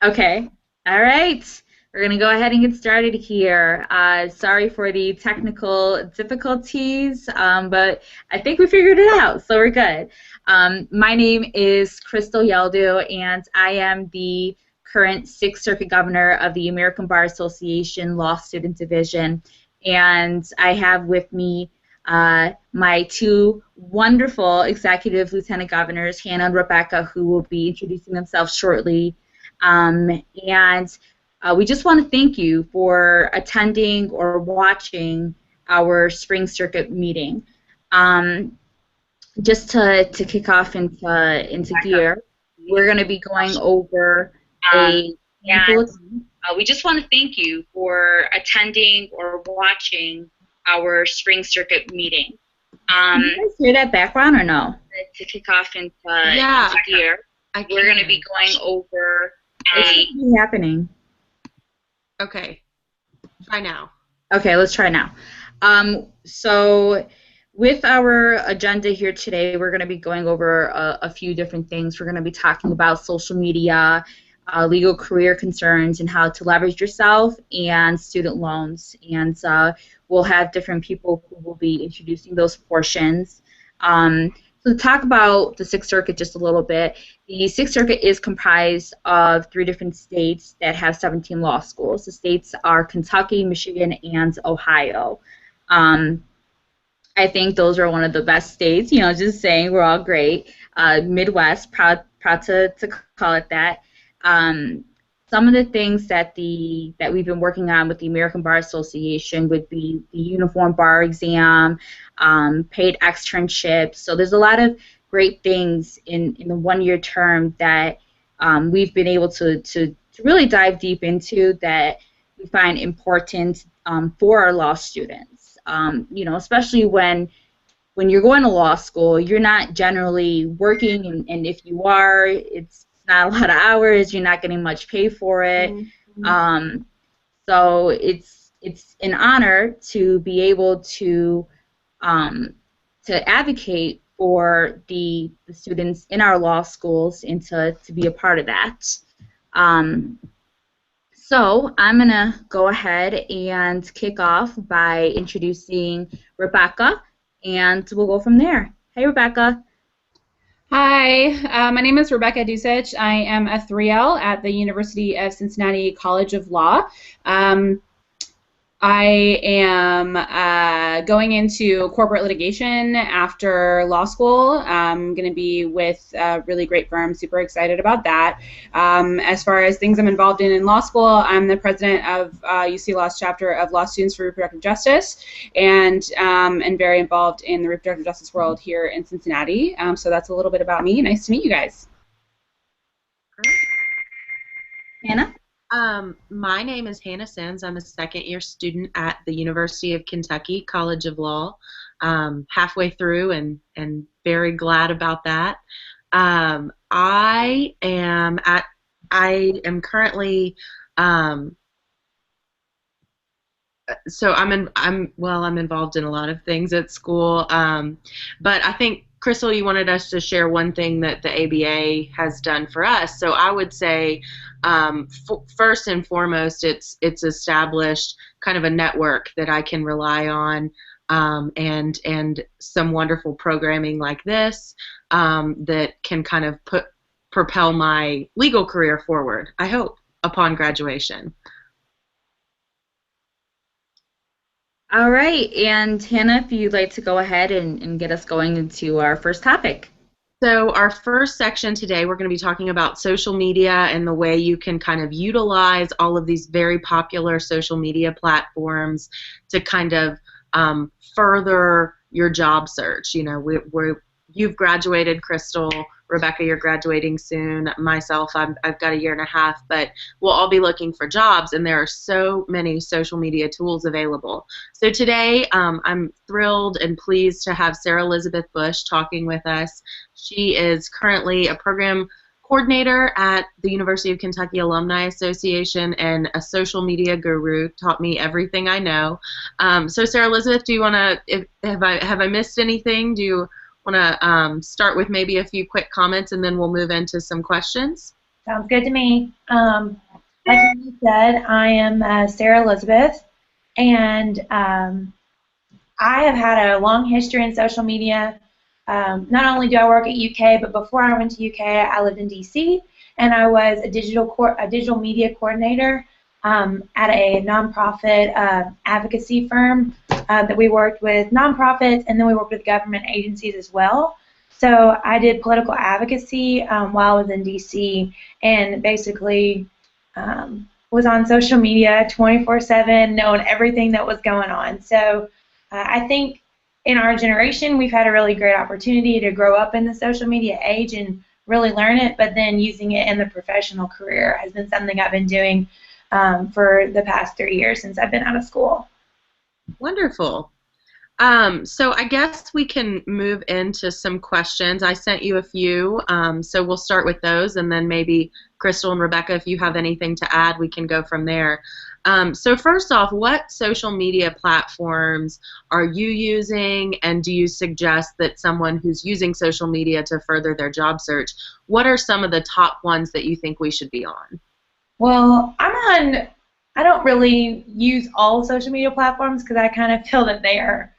Okay. All right. We're going to go ahead and get started here. Sorry for the technical difficulties, but I think we figured it out, so we're good. My name is Crystal Yeldu, and I am the current Sixth Circuit Governor of the American Bar Association Law Student Division. And I have with me my two wonderful executive lieutenant governors, Hannah and Rebecca, who will be introducing themselves shortly. And we just want to thank you for attending or watching our spring circuit meeting. Um, just to kick off into gear, we're going to be going over a handful of things. We just want to thank you for attending or watching our spring circuit meeting. Can you guys hear that background or no? To kick off into gear, we're going to be going over what's happening. Okay. Try now. Okay, let's try now. So with our agenda here today, we're going to be going over a few different things. We're going to be talking about social media, legal career concerns, and how to leverage yourself, and student loans. And we'll have different people who will be introducing those portions. So to talk about the Sixth Circuit just a little bit, the Sixth Circuit is comprised of 3 different states that have 17 law schools. The states are Kentucky, Michigan, and Ohio. I think those are one of the best states. You know, just saying, we're all great. Midwest, proud to call it that. Some of the things that we've been working on with the American Bar Association would be the uniform bar exam, paid externships. So there's a lot of great things in the 1-year term that we've been able to really dive deep into that we find important for our law students. You know, especially when you're going to law school, you're not generally working, and if you are, it's not a lot of hours. You're not getting much pay for it. Mm-hmm. So it's an honor to be able to advocate for the students in our law schools and to be a part of that. So I'm going to go ahead and kick off by introducing Rebecca, and we'll go from there. Hey, Rebecca. Hi, my name is Rebecca Dusich. I am a 3L at the University of Cincinnati College of Law. I am going into corporate litigation after law school. I'm going to be with a really great firm. Super excited about that. As far as things I'm involved in law school, I'm the president of UC Law's chapter of Law Students for Reproductive Justice, and very involved in the reproductive justice world here in Cincinnati. So that's a little bit about me. Nice to meet you guys. Hannah? My name is Hannah Sims. I'm a second-year student at the University of Kentucky College of Law. Halfway through and very glad about that. I am currently so I'm involved in a lot of things at school. But I think, Crystal, you wanted us to share one thing that the ABA has done for us. So I would say, first and foremost, it's established kind of a network that I can rely on, and some wonderful programming like this that can kind of propel my legal career forward, I hope, upon graduation. All right, and Hannah, if you'd like to go ahead and get us going into our first topic. So our first section today, we're going to be talking about social media and the way you can kind of utilize all of these very popular social media platforms to kind of further your job search. You know, you've graduated, Crystal. Rebecca, you're graduating soon. Myself, I've got a year and a half, but we'll all be looking for jobs, and there are so many social media tools available. So today, I'm thrilled and pleased to have Sarah Elizabeth Bush talking with us. She is currently a program coordinator at the University of Kentucky Alumni Association and a social media guru. Taught me everything I know. So Sarah Elizabeth, do you want to, have I missed anything? Do you want to start with maybe a few quick comments, and then we'll move into some questions? Sounds good to me. Like you said, I am Sarah Elizabeth, and I have had a long history in social media. Not only do I work at UK, but before I went to UK, I lived in DC, and I was a digital media coordinator at a nonprofit advocacy firm that we worked with nonprofits, and then we worked with government agencies as well. So I did political advocacy while I was in DC, and basically was on social media 24/7, knowing everything that was going on. So I think in our generation, we've had a really great opportunity to grow up in the social media age and really learn it, but then using it in the professional career has been something I've been doing for the past 3 years since I've been out of school. Wonderful. So I guess we can move into some questions. I sent you a few, so we'll start with those, and then maybe Crystal and Rebecca, if you have anything to add, we can go from there. So first off, what social media platforms are you using, and do you suggest that someone who's using social media to further their job search, what are some of the top ones that you think we should be on? Well, I don't really use all social media platforms because I kind of feel that they are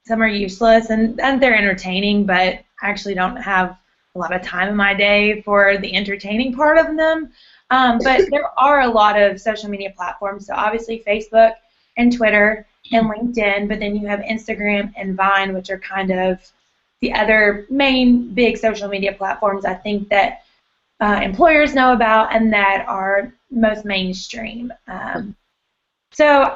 some are useless and they're entertaining, but I actually don't have a lot of time in my day for the entertaining part of them. But there are a lot of social media platforms. So obviously Facebook and Twitter and LinkedIn, but then you have Instagram and Vine, which are kind of the other main big social media platforms I think that employers know about and that are most mainstream. So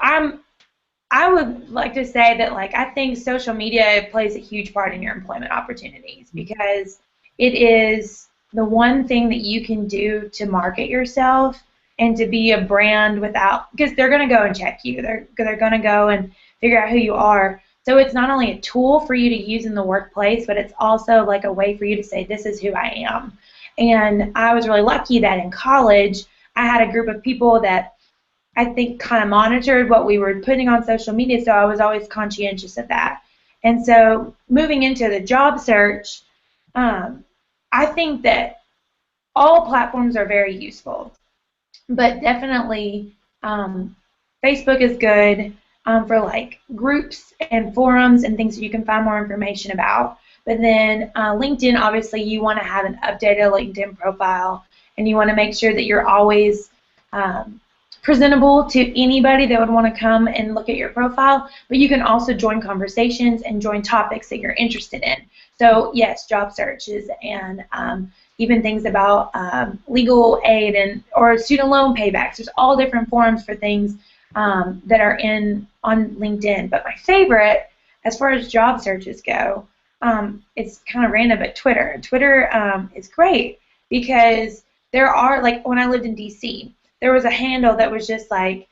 I would like to say that, like, I think social media plays a huge part in your employment opportunities because it is the one thing that you can do to market yourself and to be a brand without, because they're going to go and check you. They're going to go and figure out who you are. So it's not only a tool for you to use in the workplace, but it's also like a way for you to say, this is who I am. And I was really lucky that in college I had a group of people that I think kind of monitored what we were putting on social media, so I was always conscientious of that. And so moving into the job search, I think that all platforms are very useful, but definitely Facebook is good for like groups and forums and things that you can find more information about. But then LinkedIn, obviously, you want to have an updated LinkedIn profile, and you want to make sure that you're always presentable to anybody that would want to come and look at your profile, but you can also join conversations and join topics that you're interested in. So yes, job searches and even things about legal aid and or student loan paybacks. There's all different forums for things that are on LinkedIn. But my favorite, as far as job searches go, it's kind of random, but Twitter. Twitter is great because there are, like when I lived in DC, there was a handle that was just like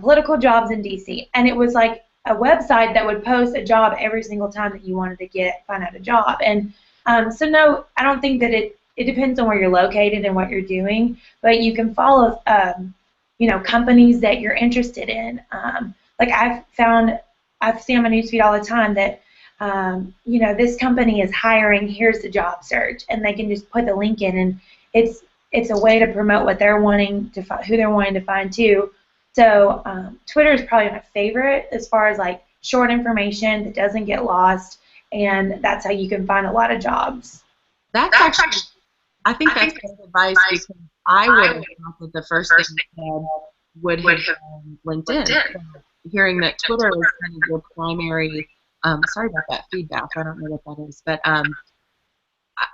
political jobs in DC, and it was like a website that would post a job every single time that you wanted to find out a job. And so no, I don't think that it depends on where you're located and what you're doing, but you can follow companies that you're interested in. Like I see on my newsfeed all the time that this company is hiring, here's the job search, and they can just put the link in, and it's a way to promote what they're wanting to who they're wanting to find too. So Twitter is probably my favorite as far as like short information that doesn't get lost, and that's how you can find a lot of jobs. That's actually, I think that's good advice because I would have thought that the first thing you said would have been LinkedIn. So hearing that Twitter is kind of your primary, sorry about that feedback, I don't know what that is, but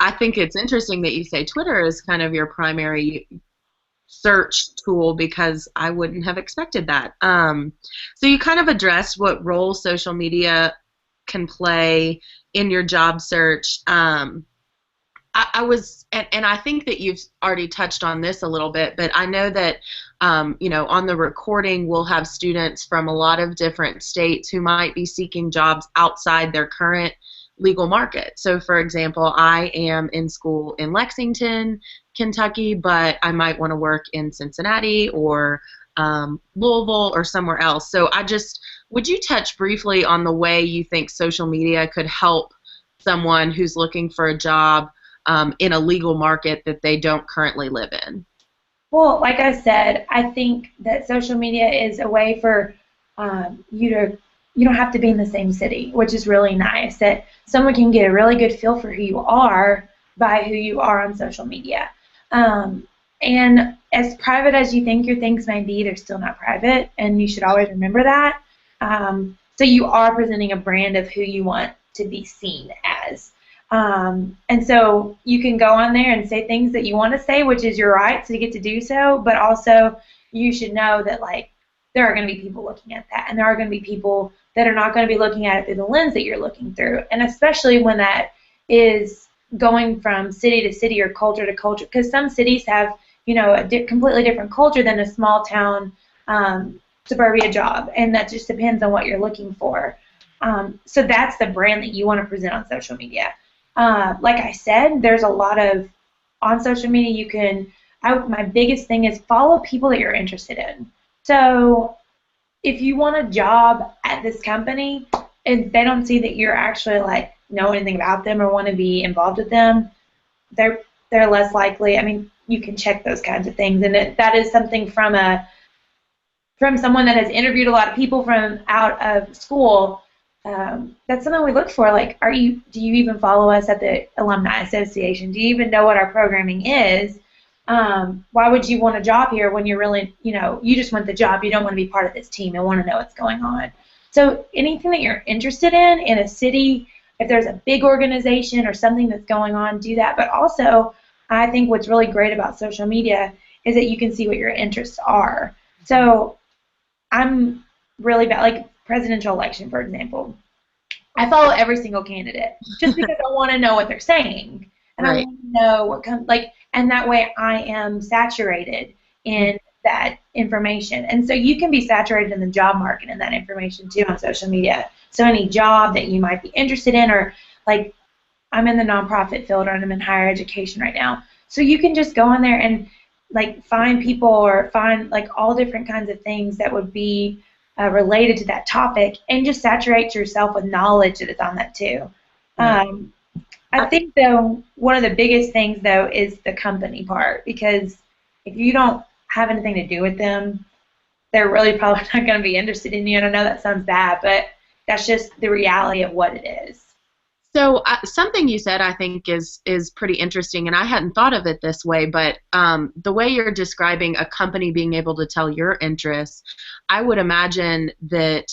I think it's interesting that you say Twitter is kind of your primary search tool because I wouldn't have expected that. So you kind of addressed what role social media can play in your job search. I think that you've already touched on this a little bit, but I know that on the recording we'll have students from a lot of different states who might be seeking jobs outside their current legal market. So for example, I am in school in Lexington, Kentucky, but I might want to work in Cincinnati or Louisville or somewhere else. So would you touch briefly on the way you think social media could help someone who's looking for a job in a legal market that they don't currently live in? Well, like I said, I think that social media is a way for you don't have to be in the same city, which is really nice. That someone can get a really good feel for who you are by who you are on social media. And as private as you think your things may be, they're still not private, and you should always remember that. So you are presenting a brand of who you want to be seen as. And so you can go on there and say things that you want to say, which is your right, so you get to do so, but also you should know that, like, there are going to be people looking at that, and there are going to be people that are not going to be looking at it through the lens that you're looking through, and especially when that is going from city to city or culture to culture, because some cities have, you know, a completely different culture than a small town suburbia job, and that just depends on what you're looking for. So that's the brand that you want to present on social media. Like I said, there's a lot of, on social media you can, my biggest thing is follow people that you're interested in. So if you want a job at this company and they don't see that you're actually like know anything about them or want to be involved with them, they're less likely. I mean, you can check those kinds of things, and that is something from someone that has interviewed a lot of people from out of school. That's something we look for. Like, do you even follow us at the Alumni Association? Do you even know what our programming is? Why would you want a job here when you're really, you know, you just want the job, you don't want to be part of this team and want to know what's going on. So anything that you're interested in a city, if there's a big organization or something that's going on, do that. But also, I think what's really great about social media is that you can see what your interests are. So I'm really bad, like presidential election, for example. I follow every single candidate just because I want to know what they're saying. And Right. I want to know what comes, like, and that way I am saturated in that information. And so you can be saturated in the job market and that information too on social media. So any job that you might be interested in, or like I'm in the nonprofit field, or I'm in higher education right now. So you can just go on there and like find people or find like all different kinds of things that would be related to that topic, and just saturate yourself with knowledge that is on that too. I think, though, one of the biggest things, though, is the company part, because if you don't have anything to do with them, they're really probably not going to be interested in you. And I know that sounds bad, but that's just the reality of what it is. So something you said I think is pretty interesting, and I hadn't thought of it this way, but the way you're describing a company being able to tell your interests, I would imagine that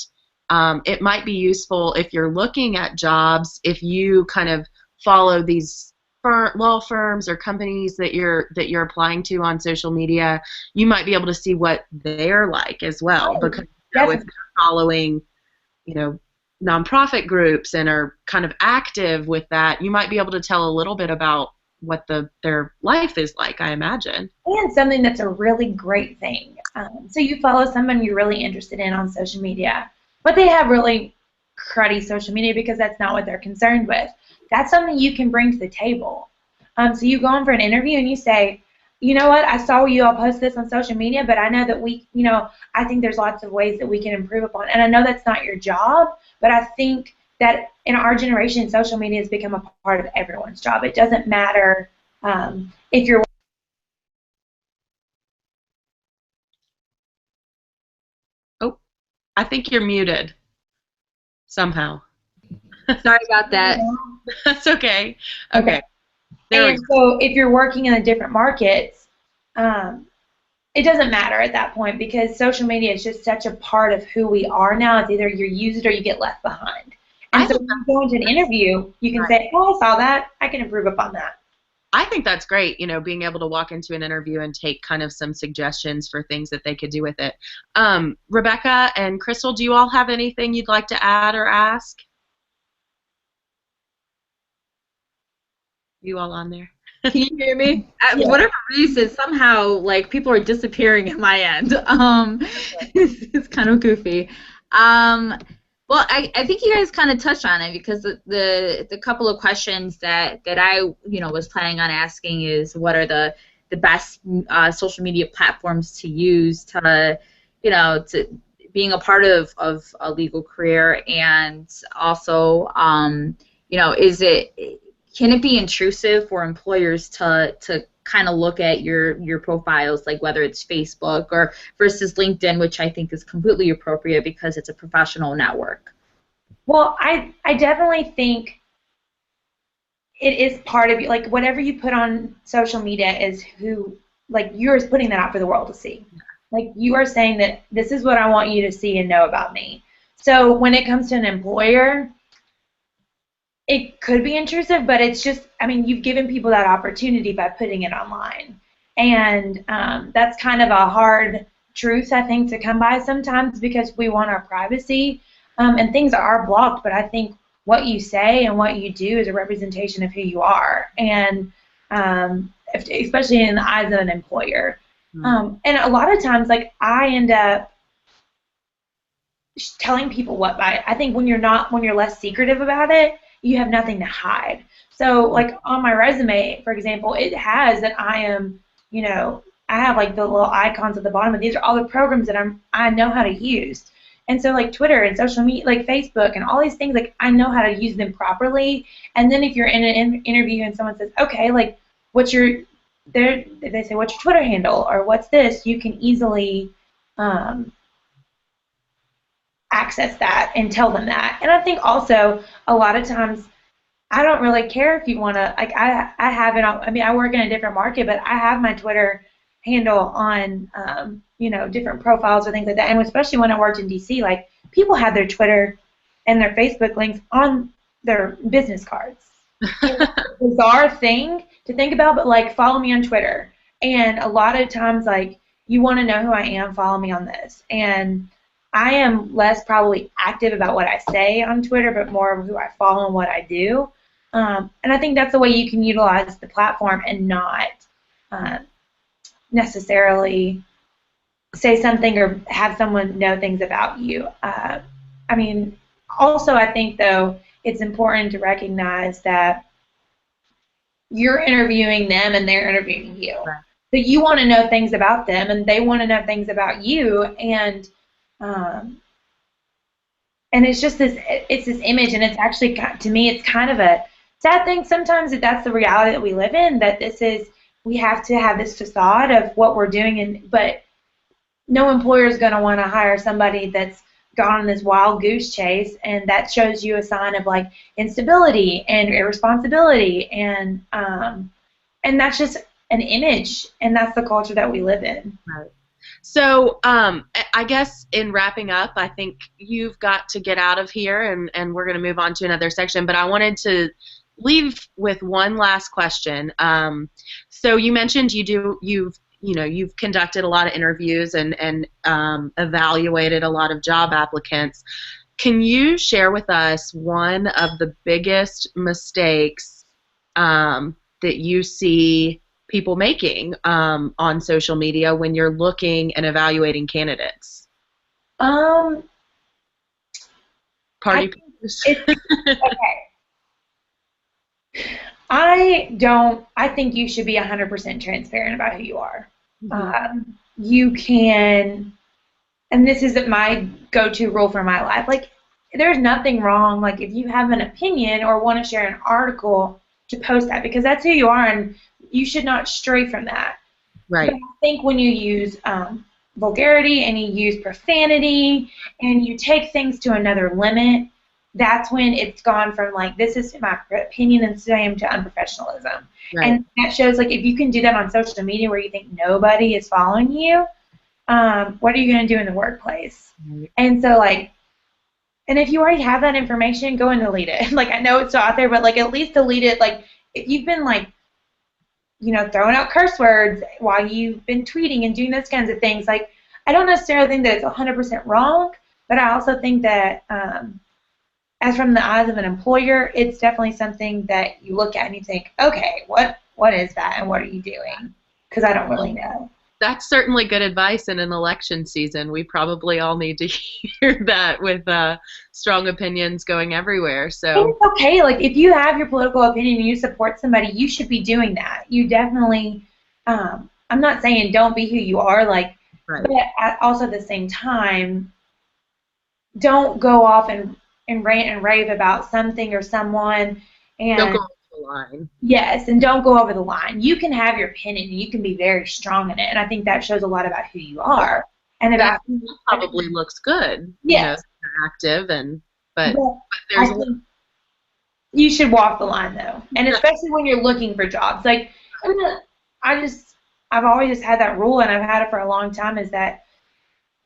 it might be useful if you're looking at jobs, if you kind of follow these law firms or companies that you're applying to on social media, you might be able to see what they're like as well, because if you're following, you know, nonprofit groups and are kind of active with that, you might be able to tell a little bit about what their life is like, I imagine. And something that's a really great thing. So you follow someone you're really interested in on social media, but they have really cruddy social media because that's not what they're concerned with. That's something you can bring to the table. So you go in for an interview and you say, you know what, I saw you all post this on social media, but I know that I think there's lots of ways that we can improve upon. And I know that's not your job, but I think that in our generation, social media has become a part of everyone's job. It doesn't matter if you're. Oh, I think you're muted somehow. Sorry about that. That's okay. Okay. And so if you're working in the different markets, it doesn't matter at that point, because social media is just such a part of who we are now. It's either you use it or you get left behind. And so when you go into an interview, you can say, oh, I saw that. I can improve upon that. I think that's great, you know, being able to walk into an interview and take kind of some suggestions for things that they could do with it. Rebecca and Crystal, do you all have anything you'd like to add or ask? You all on there? Can you hear me? Yeah. Whatever reason, somehow, like, people are disappearing at my end. It's kind of goofy. Well, I think you guys kind of touched on it, because the couple of questions that I was planning on asking is, what are the best social media platforms to use to being a part of a legal career, and also is it, can it be intrusive for employers to kind of look at your profiles, like whether it's Facebook or versus LinkedIn, which I think is completely appropriate because it's a professional network? Well, I definitely think it is part of you. Like, whatever you put on social media is who, like, you're putting that out for the world to see. Like, you are saying that this is what I want you to see and know about me. So when it comes to an employer, it could be intrusive, but it's just, I mean, you've given people that opportunity by putting it online. And that's kind of a hard truth, I think, to come by sometimes because we want our privacy. And things are blocked, but I think what you say and what you do is a representation of who you are, and especially in the eyes of an employer. And a lot of times, like, I end up telling people what I think when you're less secretive about it, you have nothing to hide. So, like, on my resume, for example, it has that I am, I have like the little icons at the bottom, and these are all the programs that I know how to use. And so, like, Twitter and social media, like Facebook and all these things, like, I know how to use them properly. And then if you're in an interview and someone says, okay, like, they say, what's your Twitter handle, or what's this, you can easily access that and tell them that. And I think also a lot of times I don't really care if you want to, like, I have it on, I mean, I work in a different market, but I have my Twitter handle on, different profiles or things like that. And especially when I worked in DC, like, people had their Twitter and their Facebook links on their business cards. It's a bizarre thing to think about, but, like, follow me on Twitter. And a lot of times, like, you want to know who I am, follow me on this. And I am less probably active about what I say on Twitter, but more of who I follow and what I do. And I think that's the way you can utilize the platform and not necessarily say something or have someone know things about you. I mean, also I think, though, it's important to recognize that you're interviewing them and they're interviewing you. Right. So you want to know things about them and they want to know things about you, and it's just this image, and it's actually, to me, it's kind of a sad thing sometimes that that's the reality that we live in, that we have to have this facade of what we're doing, but no employer is going to want to hire somebody that's gone on this wild goose chase, and that shows you a sign of, like, instability and irresponsibility, and that's just an image, and that's the culture that we live in. Right. So I guess in wrapping up, I think you've got to get out of here, and we're going to move on to another section, but I wanted to leave with one last question. So you mentioned you've conducted a lot of interviews and evaluated a lot of job applicants. Can you share with us one of the biggest mistakes that you see people making on social media when you're looking and evaluating candidates? Party poopers. Okay. I think you should be 100% transparent about who you are. Mm-hmm. You can, and this is my go-to rule for my life, like, there's nothing wrong, like, if you have an opinion or want to share an article, to post that, because that's who you are, and you should not stray from that. Right. But I think when you use vulgarity and you use profanity and you take things to another limit, that's when it's gone from, like, this is my opinion and same to unprofessionalism. Right. And that shows, like, if you can do that on social media where you think nobody is following you, what are you going to do in the workplace? Right. And so, like, and if you already have that information, go and delete it. Like, I know it's still out there, but, like, at least delete it. Like, if you've been, like, throwing out curse words while you've been tweeting and doing those kinds of things, like, I don't necessarily think that it's 100% wrong, but I also think that as from the eyes of an employer, it's definitely something that you look at and you think, okay, what is that and what are you doing? Because I don't really know. That's certainly good advice in an election season. We probably all need to hear that with strong opinions going everywhere. So it's okay. Like, if you have your political opinion and you support somebody, you should be doing that. You definitely. I'm not saying don't be who you are, like, right. But also at the same time, don't go off and rant and rave about something or someone. And don't go the line. Yes, and don't go over the line. You can have your opinion, and you can be very strong in it, and I think that shows a lot about who you are and about who probably looks good. Yes, active but there's I think you should walk the line though, and especially when you're looking for jobs. Like I've always just had that rule, and I've had it for a long time. Is that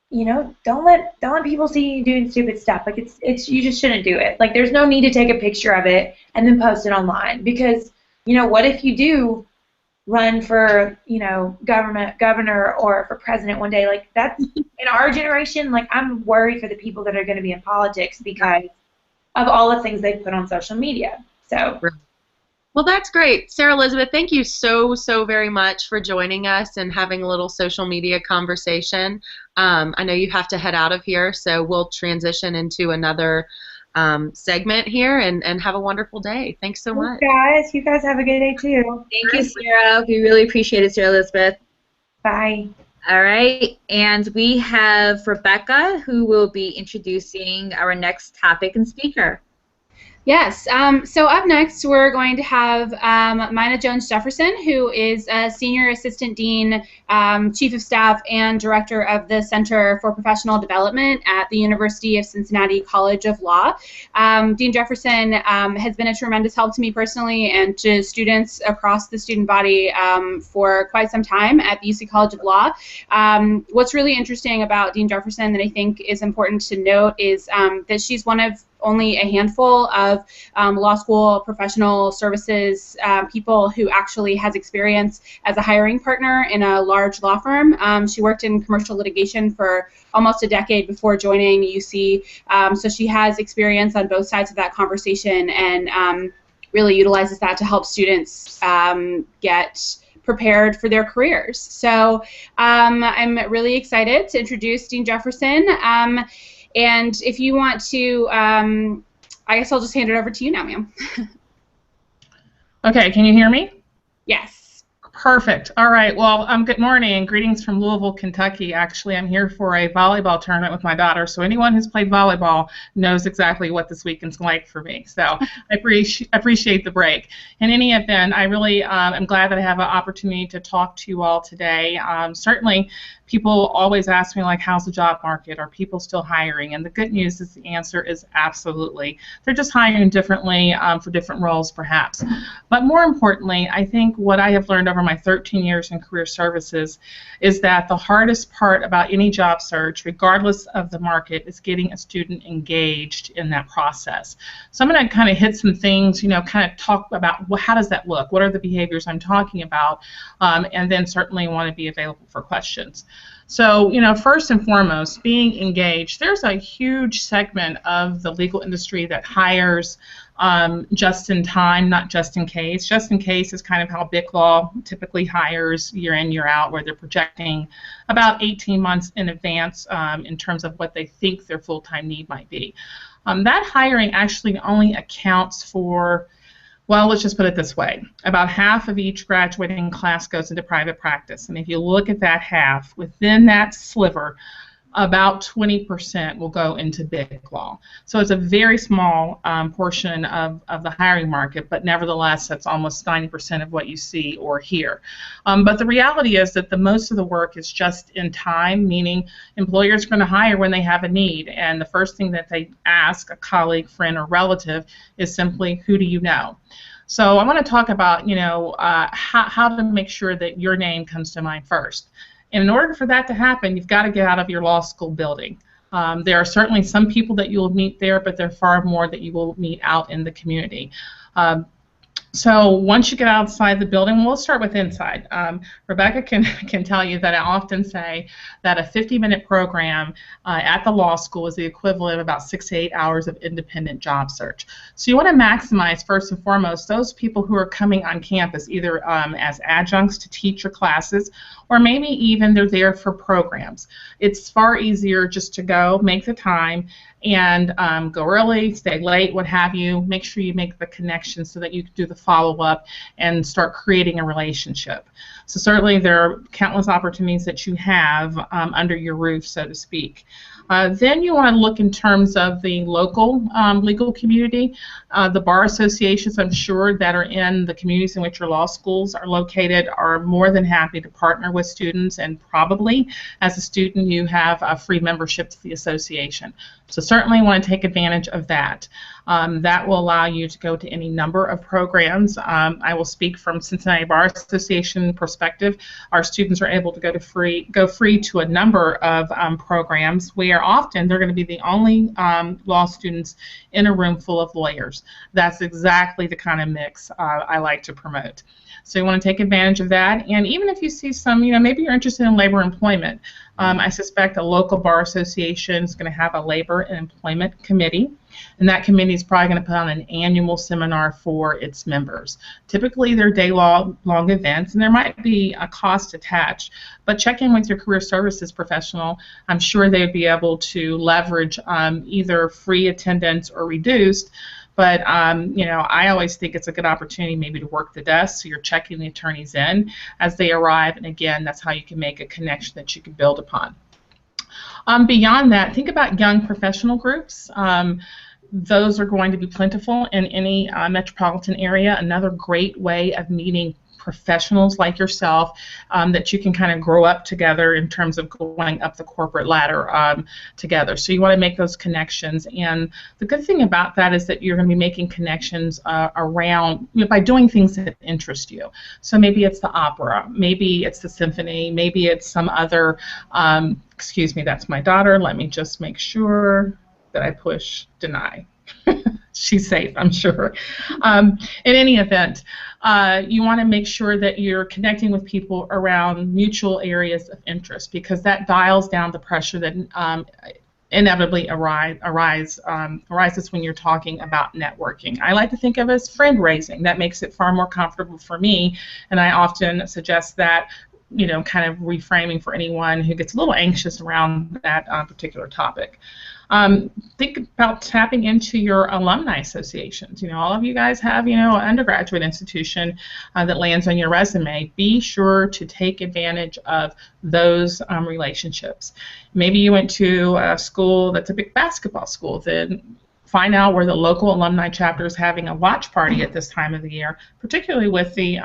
don't let people see you doing stupid stuff. Like it's you just shouldn't do it. Like there's no need to take a picture of it and then post it online, because what if you do run for governor or for president one day? Like that's in our generation. Like I'm worried for the people that are going to be in politics because of all the things they've put on social media. So. Well, that's great. Sarah Elizabeth, thank you so very much for joining us and having a little social media conversation. I know you have to head out of here, so we'll transition into another segment here, and have a wonderful day. Thanks so much. Guys, you guys have a good day too. Thank you, Sarah. We really appreciate it, Sarah Elizabeth. Bye. All right, and we have Rebecca, who will be introducing our next topic and speaker. Yes, so up next we're going to have Mina Jones-Jefferson, who is a Senior Assistant Dean, Chief of Staff, and Director of the Center for Professional Development at the University of Cincinnati College of Law. Dean Jefferson has been a tremendous help to me personally and to students across the student body for quite some time at the UC College of Law. What's really interesting about Dean Jefferson that I think is important to note is that she's one of only a handful of law school professional services people who actually has experience as a hiring partner in a large law firm. She worked in commercial litigation for almost a decade before joining UC, so she has experience on both sides of that conversation and really utilizes that to help students get prepared for their careers. So I'm really excited to introduce Dean Jefferson. And if you want to, I guess I'll just hand it over to you now, ma'am. Okay, can you hear me? Yes. Perfect. All right. Well, good morning. Greetings from Louisville, Kentucky. Actually, I'm here for a volleyball tournament with my daughter, so anyone who's played volleyball knows exactly what this weekend's like for me. So I appreciate the break. In any event, I really am glad that I have an opportunity to talk to you all today. Certainly, people always ask me, like, how's the job market? Are people still hiring? And the good news is the answer is absolutely. They're just hiring differently for different roles, perhaps. But more importantly, I think what I have learned over my 13 years in career services is that the hardest part about any job search, regardless of the market, is getting a student engaged in that process. So I'm going to kind of hit some things, kind of talk about how does that look? What are the behaviors I'm talking about? And then certainly want to be available for questions. So, first and foremost, being engaged. There's a huge segment of the legal industry that hires just in time, not just in case. Just in case is kind of how Big Law typically hires year in, year out, where they're projecting about 18 months in advance in terms of what they think their full-time need might be. That hiring actually only accounts for, well, let's just put it this way. About half of each graduating class goes into private practice. And if you look at that half, within that sliver, about 20% will go into Big Law. So it's a very small portion of the hiring market, but nevertheless, that's almost 90% of what you see or hear. But the reality is that the most of the work is just in time, meaning employers are going to hire when they have a need. And the first thing that they ask a colleague, friend, or relative is simply, who do you know? So I want to talk about, how to make sure that your name comes to mind first. And in order for that to happen, you've got to get out of your law school building. There are certainly some people that you'll meet there, but there are far more that you will meet out in the community. So once you get outside the building, we'll start with inside. Rebecca can tell you that I often say that a 50-minute program at the law school is the equivalent of about 6 to 8 hours of independent job search. So you want to maximize, first and foremost, those people who are coming on campus, either as adjuncts to teach your classes, or maybe even they're there for programs. It's far easier just to go, make the time, and go early, stay late, what have you. Make sure you make the connection so that you can do the follow-up and start creating a relationship. So certainly there are countless opportunities that you have under your roof, so to speak. Then you want to look in terms of the local legal community. The bar associations, I'm sure, that are in the communities in which your law schools are located are more than happy to partner with students, and probably as a student you have a free membership to the association. So certainly want to take advantage of that. That will allow you to go to any number of programs. I will speak from Cincinnati Bar Association perspective. Our students are able to go free to a number of programs where often they're going to be the only law students in a room full of lawyers. That's exactly the kind of mix I like to promote. So you want to take advantage of that. And even if you see some, maybe you're interested in labor employment, I suspect a local bar association is going to have a labor and employment committee, and that committee is probably going to put on an annual seminar for its members. Typically they're day-long events, and there might be a cost attached, but check in with your career services professional. I'm sure they'd be able to leverage either free attendance or reduced. But, I always think it's a good opportunity maybe to work the desk, so you're checking the attorneys in as they arrive, and again, that's how you can make a connection that you can build upon. Beyond that, think about young professional groups. Those are going to be plentiful in any metropolitan area. Another great way of meeting professionals like yourself that you can kind of grow up together in terms of going up the corporate ladder together. So you want to make those connections, and the good thing about that is that you're going to be making connections around, by doing things that interest you. So maybe it's the opera, maybe it's the symphony, maybe it's some other, excuse me, that's my daughter. Let me just make sure that I push deny. She's safe, I'm sure. In any event, you want to make sure that you're connecting with people around mutual areas of interest, because that dials down the pressure that inevitably arises when you're talking about networking. I like to think of it as friend raising. That makes it far more comfortable for me, and I often suggest that, kind of reframing for anyone who gets a little anxious around that particular topic. Think about tapping into your alumni associations. All of you guys have, an undergraduate institution that lands on your resume. Be sure to take advantage of those relationships. Maybe you went to a school that's a big basketball school. Then find out where the local alumni chapter is having a watch party at this time of the year, particularly with the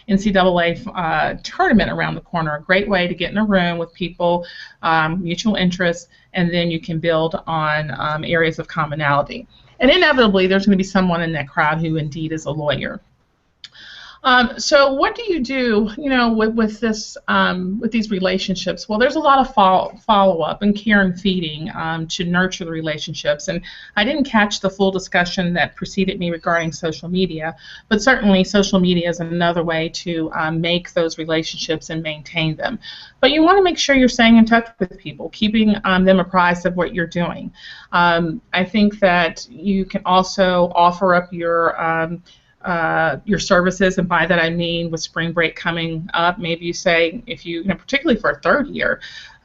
NCAA tournament around the corner. A great way to get in a room with people, mutual interests, and then you can build on areas of commonality. And inevitably, there's going to be someone in that crowd who indeed is a lawyer. So what do you do, with this, with these relationships? Well, there's a lot of follow-up and care and feeding to nurture the relationships. And I didn't catch the full discussion that preceded me regarding social media, but certainly social media is another way to make those relationships and maintain them. But you want to make sure you're staying in touch with people, keeping them apprised of what you're doing. I think that you can also offer up your services, and by that I mean with spring break coming up, maybe you say, if you, particularly for a third year,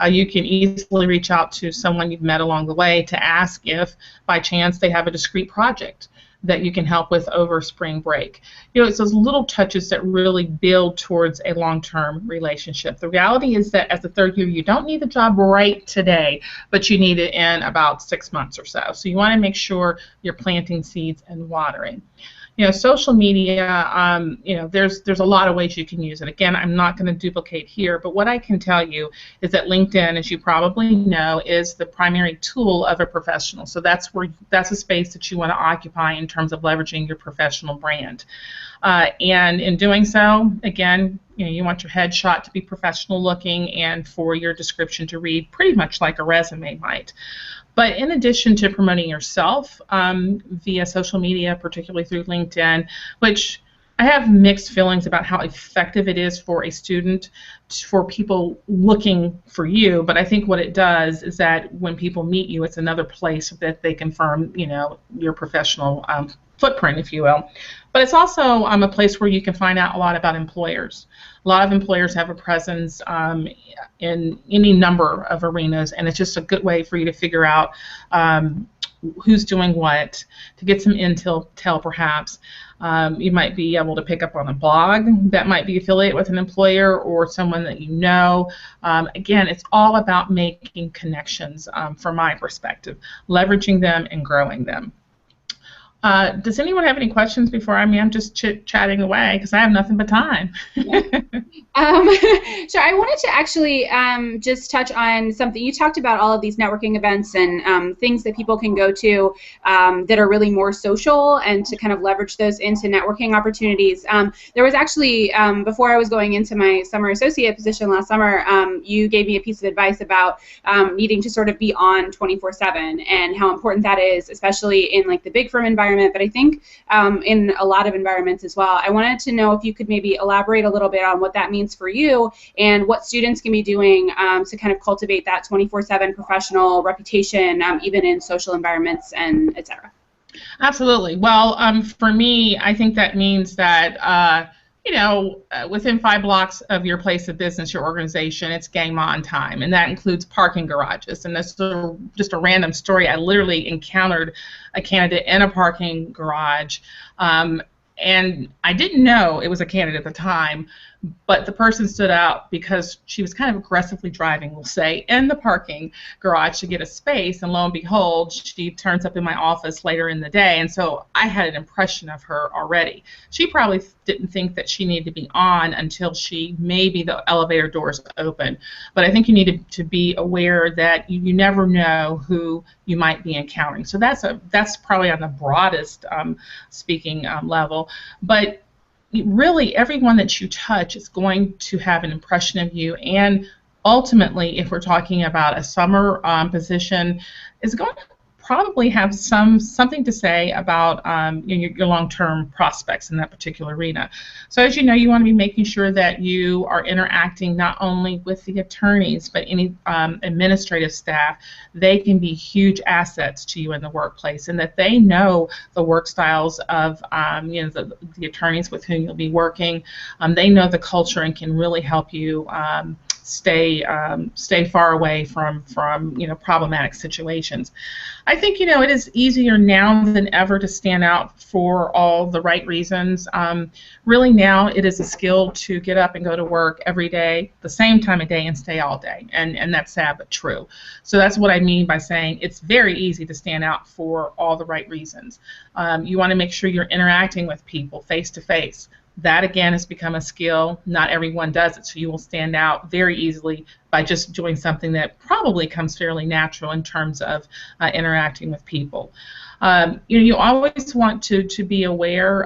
you can easily reach out to someone you've met along the way to ask if by chance they have a discrete project that you can help with over spring break. It's those little touches that really build towards a long-term relationship. The reality is that as a third year, you don't need the job right today, but you need it in about 6 months or so. So you want to make sure you're planting seeds and watering. Social media, there's a lot of ways you can use it. Again, I'm not going to duplicate here, but what I can tell you is that LinkedIn, as you probably know, is the primary tool of a professional. So that's a space that you want to occupy in terms of leveraging your professional brand. And in doing so, again, you want your headshot to be professional looking and for your description to read pretty much like a resume might. But in addition to promoting yourself via social media, particularly through LinkedIn, which I have mixed feelings about how effective it is for a student, for people looking for you, but I think what it does is that when people meet you, it's another place that they confirm, your professional footprint, if you will. But it's also a place where you can find out a lot about employers. A lot of employers have a presence in any number of arenas, and it's just a good way for you to figure out who's doing what, to get some intel perhaps. You might be able to pick up on a blog that might be affiliated with an employer or someone that you know. Again, it's all about making connections from my perspective, leveraging them and growing them. Does anyone have any questions before I'm just chit-chatting away because I have nothing but time. So I wanted to actually just touch on something. You talked about all of these networking events and things that people can go to that are really more social and to kind of leverage those into networking opportunities. There was actually, before I was going into my summer associate position last summer, you gave me a piece of advice about needing to sort of be on 24/7 and how important that is, especially in like the big firm environment, but I think in a lot of environments as well. I wanted to know if you could maybe elaborate a little bit on what that means for you and what students can be doing to kind of cultivate that 24/7 professional reputation, even in social environments and et cetera. Absolutely. Well, for me, I think that means that within 5 blocks of your place of business, your organization, it's game on time, and that includes parking garages. And that's just a random story. I literally encountered a candidate in a parking garage, and I didn't know it was a candidate at the time, but the person stood out because she was kind of aggressively driving, we'll say, in the parking garage to get a space, and lo and behold, she turns up in my office later in the day, and so I had an impression of her already. She probably didn't think that she needed to be on until maybe the elevator doors open, but I think you need to be aware that you never know who you might be encountering. So that's probably on the broadest speaking level, but really everyone that you touch is going to have an impression of you, and ultimately, if we're talking about a summer position, is going to probably have something to say about your long-term prospects in that particular arena. So as you know, you want to be making sure that you are interacting not only with the attorneys, but any administrative staff. They can be huge assets to you in the workplace, and that they know the work styles of the attorneys with whom you'll be working. They know the culture and can really help you stay far away from problematic situations. I think it is easier now than ever to stand out for all the right reasons. Really now it is a skill to get up and go to work every day, the same time of day, and stay all day, and that's sad but true. So that's what I mean by saying it's very easy to stand out for all the right reasons. You want to make sure you're interacting with people face to face. That, again, has become a skill. Not everyone does it, so you will stand out very easily by just doing something that probably comes fairly natural in terms of interacting with people. You always want to be aware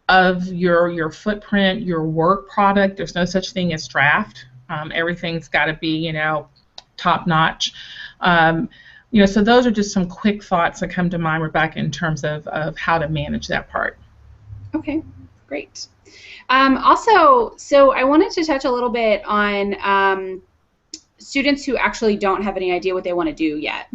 of your footprint, your work product. There's no such thing as draft. Everything's got to be, top notch. So those are just some quick thoughts that come to mind, Rebecca, in terms of how to manage that part. Okay. Great. Also, so I wanted to touch a little bit on students who actually don't have any idea what they want to do yet.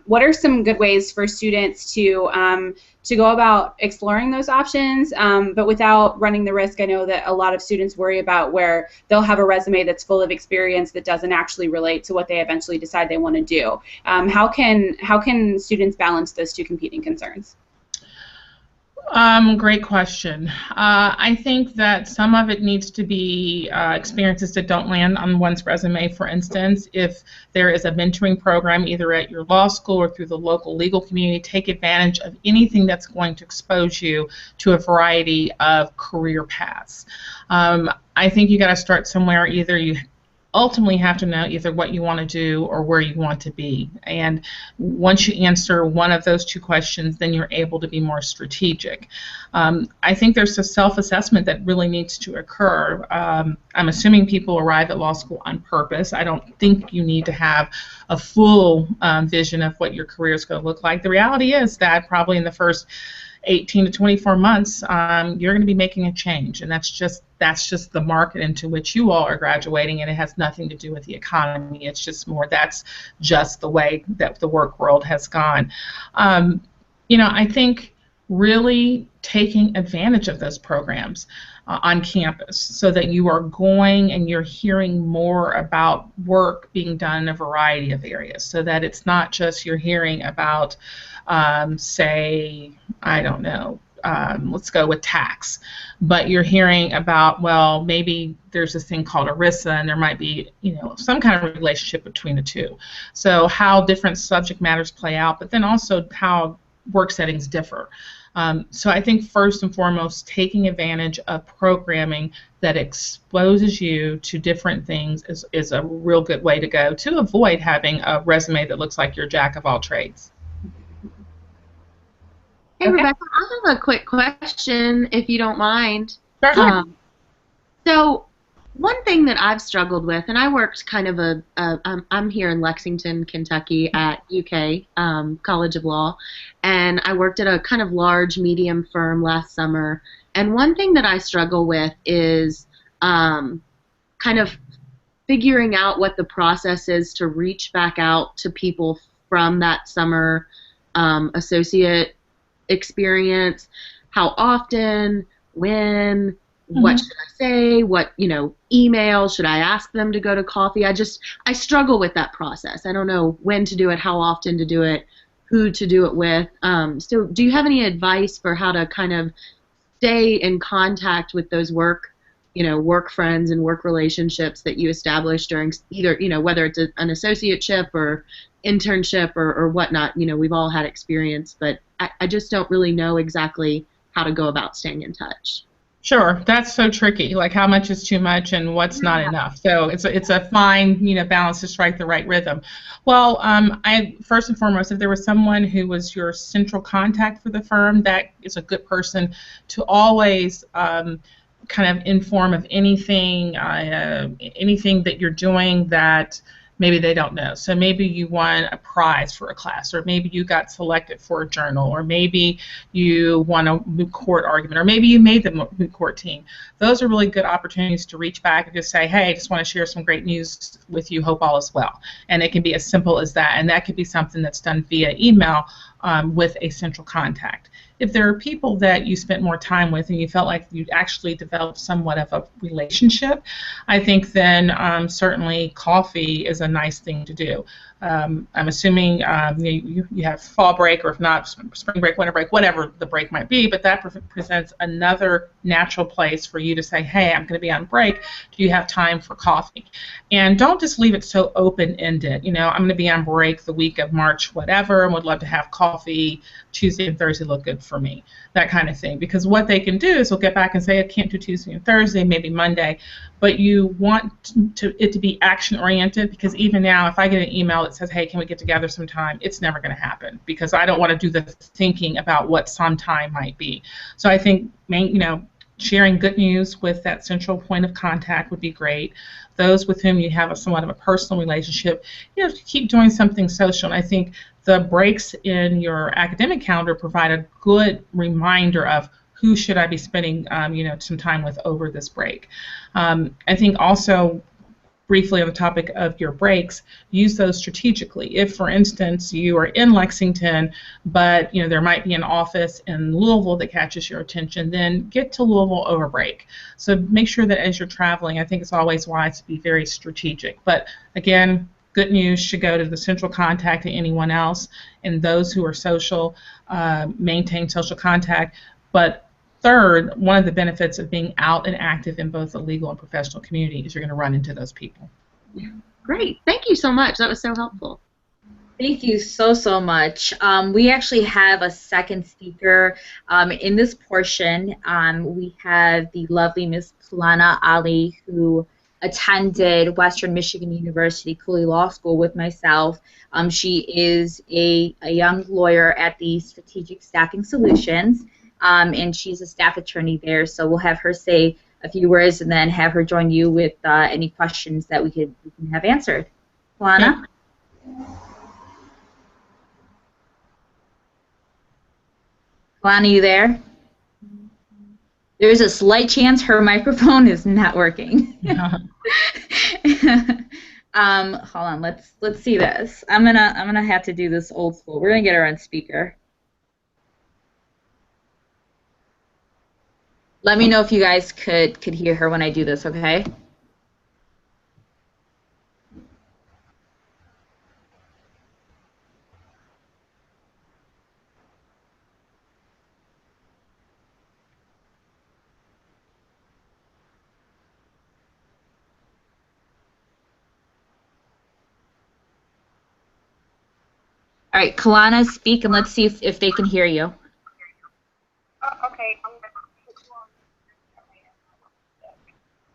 What are some good ways for students to go about exploring those options, but without running the risk? I know that a lot of students worry about where they'll have a resume that's full of experience that doesn't actually relate to what they eventually decide they want to do. How can students balance those two competing concerns? Great question. I think that some of it needs to be experiences that don't land on one's resume. For instance, if there is a mentoring program either at your law school or through the local legal community, take advantage of anything that's going to expose you to a variety of career paths. I think you got to start somewhere. Either you ultimately have to know either what you want to do or where you want to be. And once you answer one of those two questions, then you're able to be more strategic. I think there's a self-assessment that really needs to occur. I'm assuming people arrive at law school on purpose. I don't think you need to have a full vision of what your career is going to look like. The reality is that probably in the first 18 to 24 months, you're going to be making a change, and that's just the market into which you all are graduating, and it has nothing to do with the economy. It's just more that's just the way that the work world has gone. I think really taking advantage of those programs on campus so that you are going and you're hearing more about work being done in a variety of areas, so that it's not just you're hearing about say, I don't know, let's go with tax, but you're hearing about, well, maybe there's this thing called ERISA, and there might be, some kind of relationship between the two. So how different subject matters play out, but then also how work settings differ. So I think first and foremost, taking advantage of programming that exposes you to different things is a real good way to go to avoid having a resume that looks like you're jack of all trades. Hey, okay. Rebecca, I have a quick question, if you don't mind. Sure. So one thing that I've struggled with, and I worked kind of I'm here in Lexington, Kentucky at UK College of Law, and I worked at a kind of large medium firm last summer. And one thing that I struggle with is kind of figuring out what the process is to reach back out to people from that summer associate experience. How often, when, what should I say, what, email, should I ask them to go to coffee? I struggle with that process. I don't know when to do it, how often to do it, who to do it with. So do you have any advice for how to kind of stay in contact with those work friends and work relationships that you establish during either, whether it's an associateship or internship or whatnot? We've all had experience, but I just don't really know exactly how to go about staying in touch. Sure, that's so tricky. Like how much is too much and what's not enough. So it's a fine balance to strike the right rhythm. Well, I first and foremost, if there was someone who was your central contact for the firm, that is a good person to always kind of inform of anything that you're doing that maybe they don't know. So maybe you won a prize for a class, or maybe you got selected for a journal, or maybe you won a moot court argument, or maybe you made the moot court team. Those are really good opportunities to reach back and just say, hey, I just want to share some great news with you, hope all is well. And it can be as simple as that, and that could be something that's done via email with a central contact. If there are people that you spent more time with and you felt like you'd actually developed somewhat of a relationship, I think then certainly coffee is a nice thing to do. I'm assuming you have fall break, or if not, spring break, winter break, whatever the break might be, but that presents another natural place for you to say, hey, I'm going to be on break. Do you have time for coffee? And don't just leave it so open-ended. I'm going to be on break the week of March whatever and would love to have coffee Tuesday and Thursday look good for me, that kind of thing. Because what they can do is they'll get back and say, I can't do Tuesday and Thursday, maybe Monday. But you want it to be action-oriented, because even now, if I get an email that says, hey, can we get together sometime, it's never going to happen, because I don't want to do the thinking about what sometime might be. So I think, sharing good news with that central point of contact would be great. Those with whom you have somewhat of a personal relationship, keep doing something social. And I think the breaks in your academic calendar provide a good reminder of who should I be spending, some time with over this break. I think also, briefly on the topic of your breaks, use those strategically. If, for instance, you are in Lexington, but there might be an office in Louisville that catches your attention, then get to Louisville over break. So make sure that as you're traveling, I think it's always wise to be very strategic. But again, good news should go to the central contact and anyone else, and those who are social, maintain social contact. But third, one of the benefits of being out and active in both the legal and professional community is you're going to run into those people. Yeah. Great. Thank you so much. That was so helpful. Thank you so much. We actually have a second speaker in this portion. We have the lovely Miss Pulana Ali, who attended Western Michigan University Cooley Law School with myself. She is a young lawyer at the Strategic Staffing Solutions. And she's a staff attorney there, so we'll have her say a few words and then have her join you with any questions that we can have answered. Pulana? Pulana, you there? There's a slight chance her microphone is not working. Hold on, let's see this. I'm gonna have to do this old school. We're gonna get her on speaker. Let me know if you guys could hear her when I do this, okay? All right, Kalana, speak, and let's see if they can hear you. Okay.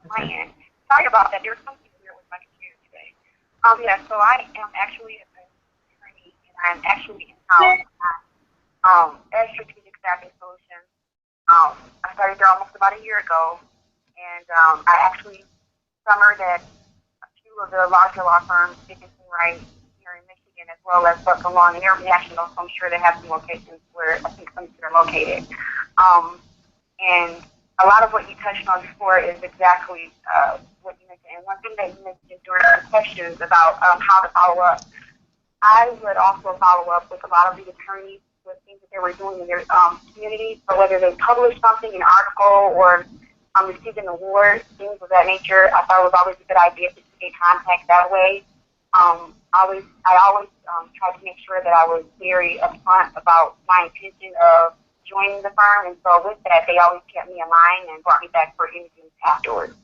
My end. Sorry about that. There was something weird with my computer today. Yeah, so I am actually an attorney, and I'm actually in-house at Strategic Staffing Solutions. I started there almost about a year ago, and I actually summered at a few of the larger law firms, Dickinson Wright here in Michigan, as well as Buck Long, and they're national, so I'm sure they have some locations where I think some of them are located. And a lot of what you touched on before is exactly what you mentioned. And one thing that you mentioned during the questions about how to follow up, I would also follow up with a lot of the attorneys with things that they were doing in their community. So whether they published something, an article, or received an award, things of that nature, I thought it was always a good idea to stay in contact that way. I always tried to make sure that I was very upfront about my intention of joining the firm, and so with that, they always kept me in line and brought me back for interviews afterwards.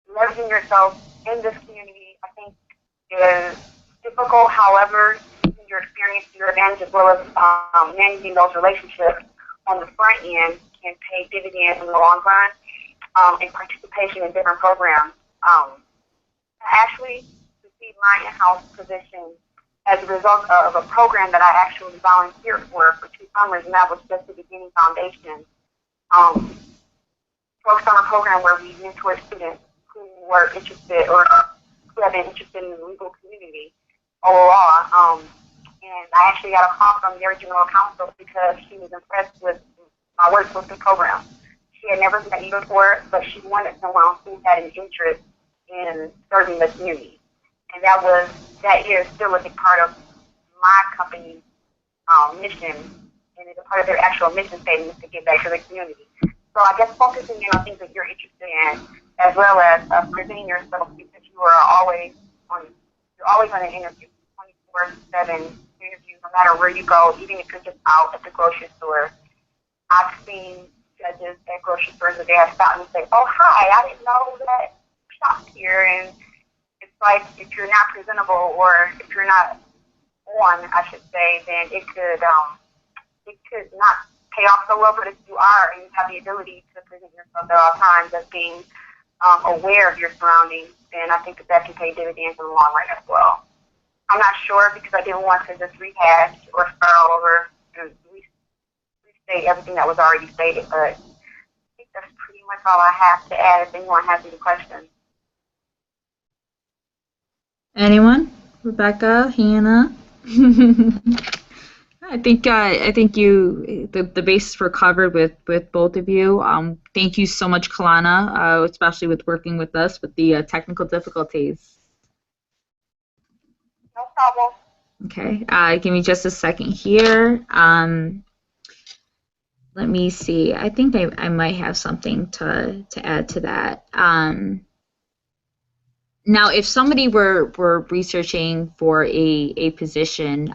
Leveraging yourself in this community, I think, is difficult. However, using your experience to your advantage, as well as managing those relationships on the front end, can pay dividends in the long run, and participation in different programs. I actually received my in-house position as a result of a program that I actually volunteered for 2 summers, and that was just the beginning foundation. Summer program where we mentored students who were interested or who have been interested in the legal community overall. And I actually got a call from their general counsel because she was impressed with my work with the program. She had never met me before, but she wanted someone who had an interest in serving the community. And that is still a big part of my company's mission, and it's a part of their actual mission statement to give back to the community. So I guess focusing in on things that you're interested in, as well as presenting yourself, because you're always on an interview, 24/7 interview, no matter where you go, even if you're just out at the grocery store. I've seen judges at grocery stores that they have stopped and say, "Oh, hi, I didn't know that you shopped here," and it's like if you're not presentable or if you're not on, I should say, then it could not pay off so well. But if you are and you have the ability to present yourself at all times as being aware of your surroundings, then I think that can pay dividends in the long run as well. I'm not sure because I didn't want to just rehash or start all over and restate everything that was already stated, but I think that's pretty much all I have to add if anyone has any questions. Anyone? Rebecca, Hannah? I think the bases were covered with both of you. Thank you so much, Kalana, especially with working with us with the technical difficulties. No problem. Okay, give me just a second here. Let me see. I think I might have something to add to that. Now, if somebody were researching for a position,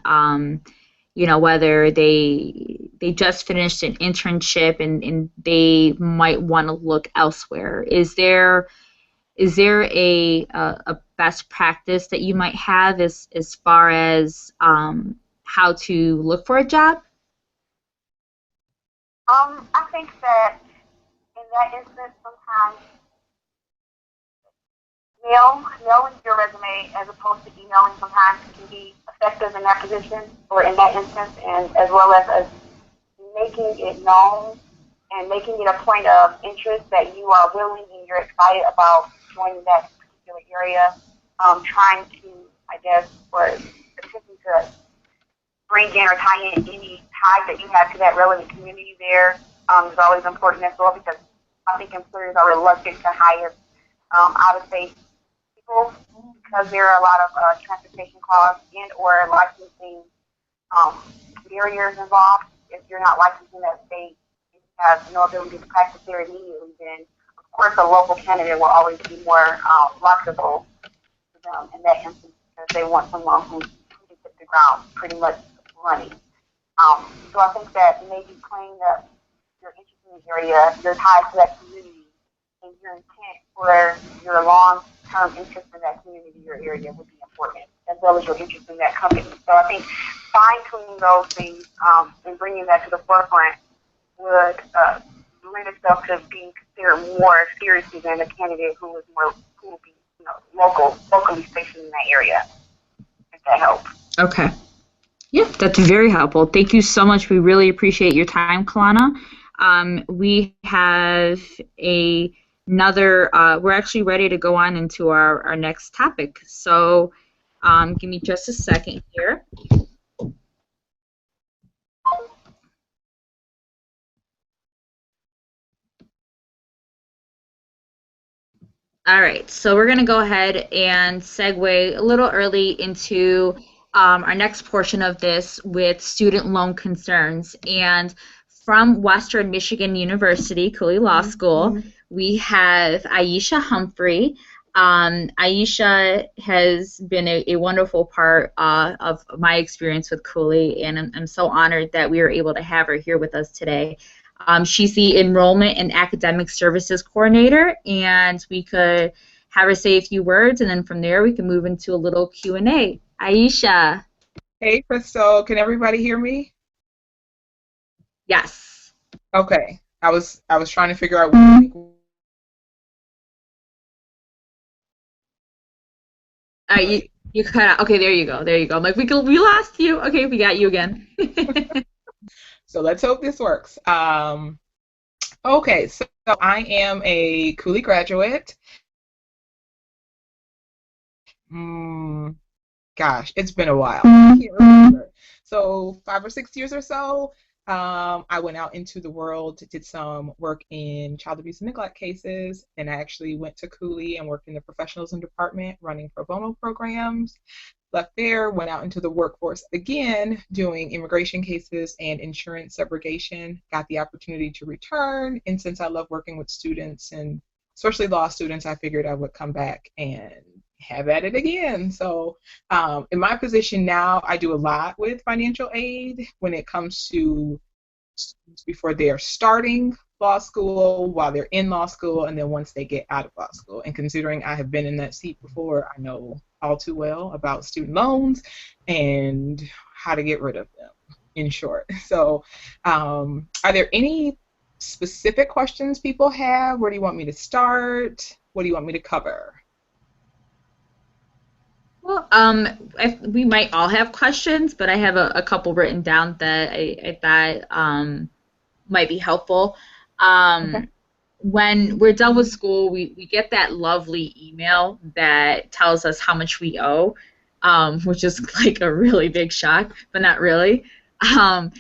whether they just finished an internship and they might want to look elsewhere, is there a best practice that you might have as far as how to look for a job? I think that in that instance, sometimes mailing your resume as opposed to emailing sometimes can be effective in that position or in that instance, and as well as making it known and making it a point of interest that you are willing and you're excited about joining that particular area, trying to, I guess, or attempting to bring in or tie in any ties that you have to that relevant community there is always important as well, because I think employers are reluctant to hire out-of-state people because there are a lot of transportation costs and or licensing barriers involved. If you're not licensed in that state, you have no ability to practice there immediately, then of course a local candidate will always be more marketable to them in that instance because they want someone who can hit the ground pretty much running. So I think that maybe playing up your interest in the area, your ties to that community, and your intent for your long-term interest in that community or area would be important, as as well as your interest in that company. So I think fine-tuning those things and bringing that to the forefront would lend itself to being considered more seriously than a candidate who will be locally stationed in that area. If that helps. Okay. Yeah, that's very helpful. Thank you so much. We really appreciate your time, Kalana. We have another, we're actually ready to go on into our next topic. So give me just a second here. All right, so we're going to go ahead and segue a little early into our next portion of this with student loan concerns. And from Western Michigan University, Cooley Law School, we have Aisha Humphrey. Aisha has been a wonderful part of my experience with Cooley, and I'm so honored that we were able to have her here with us today. She's the Enrollment and Academic Services Coordinator, and we could have her say a few words, and then from there we can move into a little Q&A. Aisha. Hey, Crystal. Can everybody hear me? Yes. Okay. I was trying to figure out what. You cut out. Okay, there you go. There you go. I'm like, we lost you. Okay, we got you again. So let's hope this works. Okay, so I am a Cooley graduate. Gosh, it's been a while. I can't remember. So 5 or 6 years or so, I went out into the world, did some work in child abuse and neglect cases, and I actually went to Cooley and worked in the professionalism department running pro bono programs. Left there, went out into the workforce again, doing immigration cases and insurance subrogation. Got the opportunity to return, and since I love working with students, and especially law students, I figured I would come back and have at it again. So in my position now, I do a lot with financial aid when it comes to students before they are starting law school, while they're in law school, and then once they get out of law school. And considering I have been in that seat before, I know all too well about student loans and how to get rid of them, in short. So are there any specific questions people have? Where do you want me to start? What do you want me to cover? Well, we might all have questions, but I have a couple written down that I thought might be helpful. Okay. When we're done with school, we get that lovely email that tells us how much we owe, which is like a really big shock, but not really. So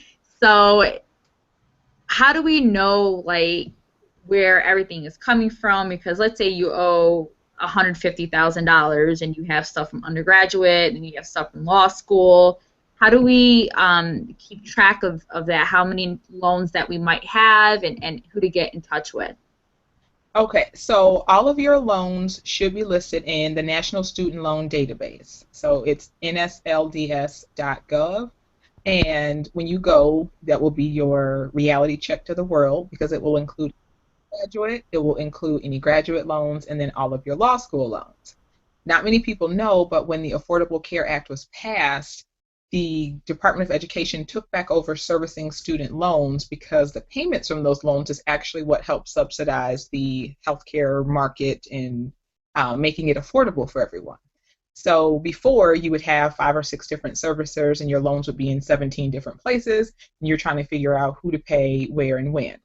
how do we know, like, where everything is coming from? Because let's say you owe $150,000 and you have stuff from undergraduate and you have stuff from law school. How do we keep track of that, how many loans that we might have, and who to get in touch with? Okay, so all of your loans should be listed in the National Student Loan Database. So it's nslds.gov. And when you go, that will be your reality check to the world, because it will include graduate, it will include any graduate loans, and then all of your law school loans. Not many people know, but when the Affordable Care Act was passed, the Department of Education took back over servicing student loans, because the payments from those loans is actually what helps subsidize the healthcare market and making it affordable for everyone. So before, you would have 5 or 6 different servicers, and your loans would be in 17 different places, and you're trying to figure out who to pay, where, and when.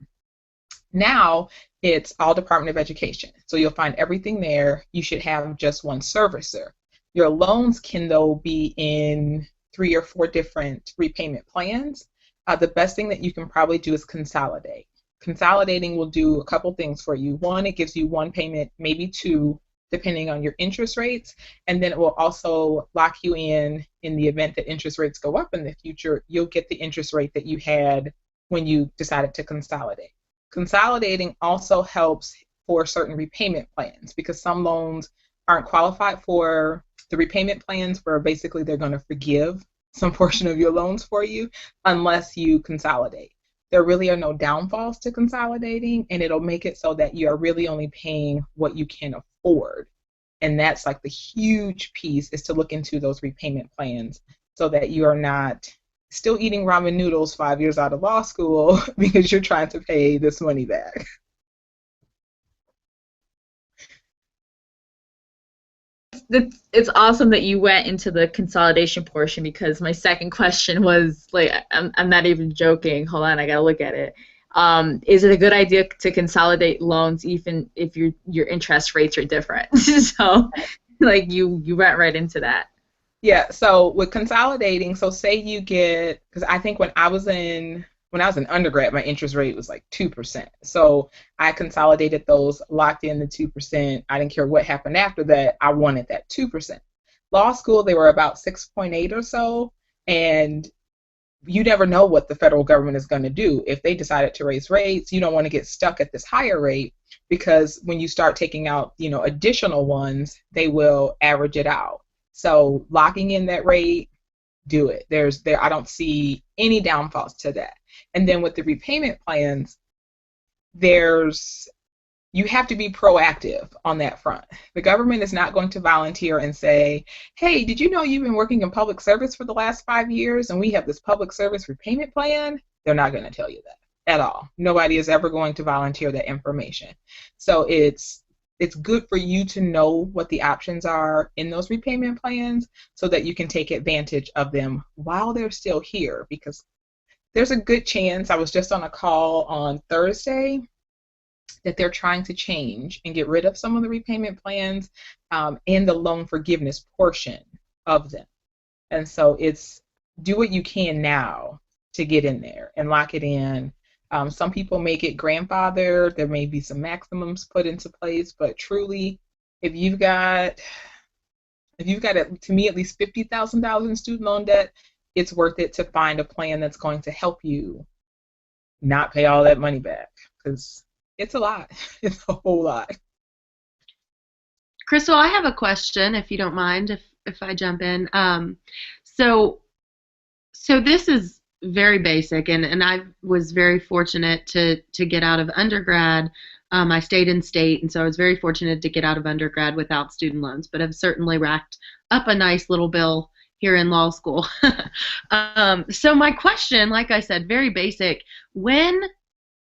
Now, it's all Department of Education. So you'll find everything there. You should have just one servicer. Your loans can, though, be in 3 or 4 different repayment plans. The best thing that you can probably do is consolidate. Consolidating will do a couple things for you. One, it gives you one payment, maybe 2, depending on your interest rates, and then it will also lock you in the event that interest rates go up in the future. You'll get the interest rate that you had when you decided to consolidate. Consolidating also helps for certain repayment plans, because some loans aren't qualified for the repayment plans, where basically they're going to forgive some portion of your loans for you unless you consolidate. There really are no downfalls to consolidating, and it'll make it so that you are really only paying what you can afford. And that's like the huge piece, is to look into those repayment plans so that you are not still eating ramen noodles 5 years out of law school because you're trying to pay this money back. It's awesome that you went into the consolidation portion, because my second question was, like, I'm not even joking. Hold on, I gotta look at it. Is it a good idea to consolidate loans even if your interest rates are different? So, like, you went right into that. Yeah. So with consolidating, so say you get, because I think when I was in undergrad, my interest rate was like 2%. So I consolidated those, locked in the 2%. I didn't care what happened after that. I wanted that 2%. Law school, they were about 6.8 or so, and you never know what the federal government is going to do. If they decided to raise rates, you don't want to get stuck at this higher rate, because when you start taking out, additional ones, they will average it out. So locking in that rate, do it. I don't see any downfalls to that. And then with the repayment plans, you have to be proactive on that front. The government is not going to volunteer and say, hey, did you know you've been working in public service for the last 5 years and we have this public service repayment plan? They're not going to tell you that at all. Nobody is ever going to volunteer that information. So it's good for you to know what the options are in those repayment plans so that you can take advantage of them while they're still here, because there's a good chance, I was just on a call on Thursday, that they're trying to change and get rid of some of the repayment plans and the loan forgiveness portion of them. And so it's do what you can now to get in there and lock it in. Some people may get grandfathered. There may be some maximums put into place, but truly, if you've got to me at least $50,000 in student loan debt, it's worth it to find a plan that's going to help you not pay all that money back, because it's a lot. It's a whole lot. Crystal, I have a question, if you don't mind, if I jump in. So this is very basic, and I was very fortunate to get out of undergrad. I stayed in state, and so I was very fortunate to get out of undergrad without student loans, but I've certainly racked up a nice little bill here in law school. So my question, like I said, very basic. When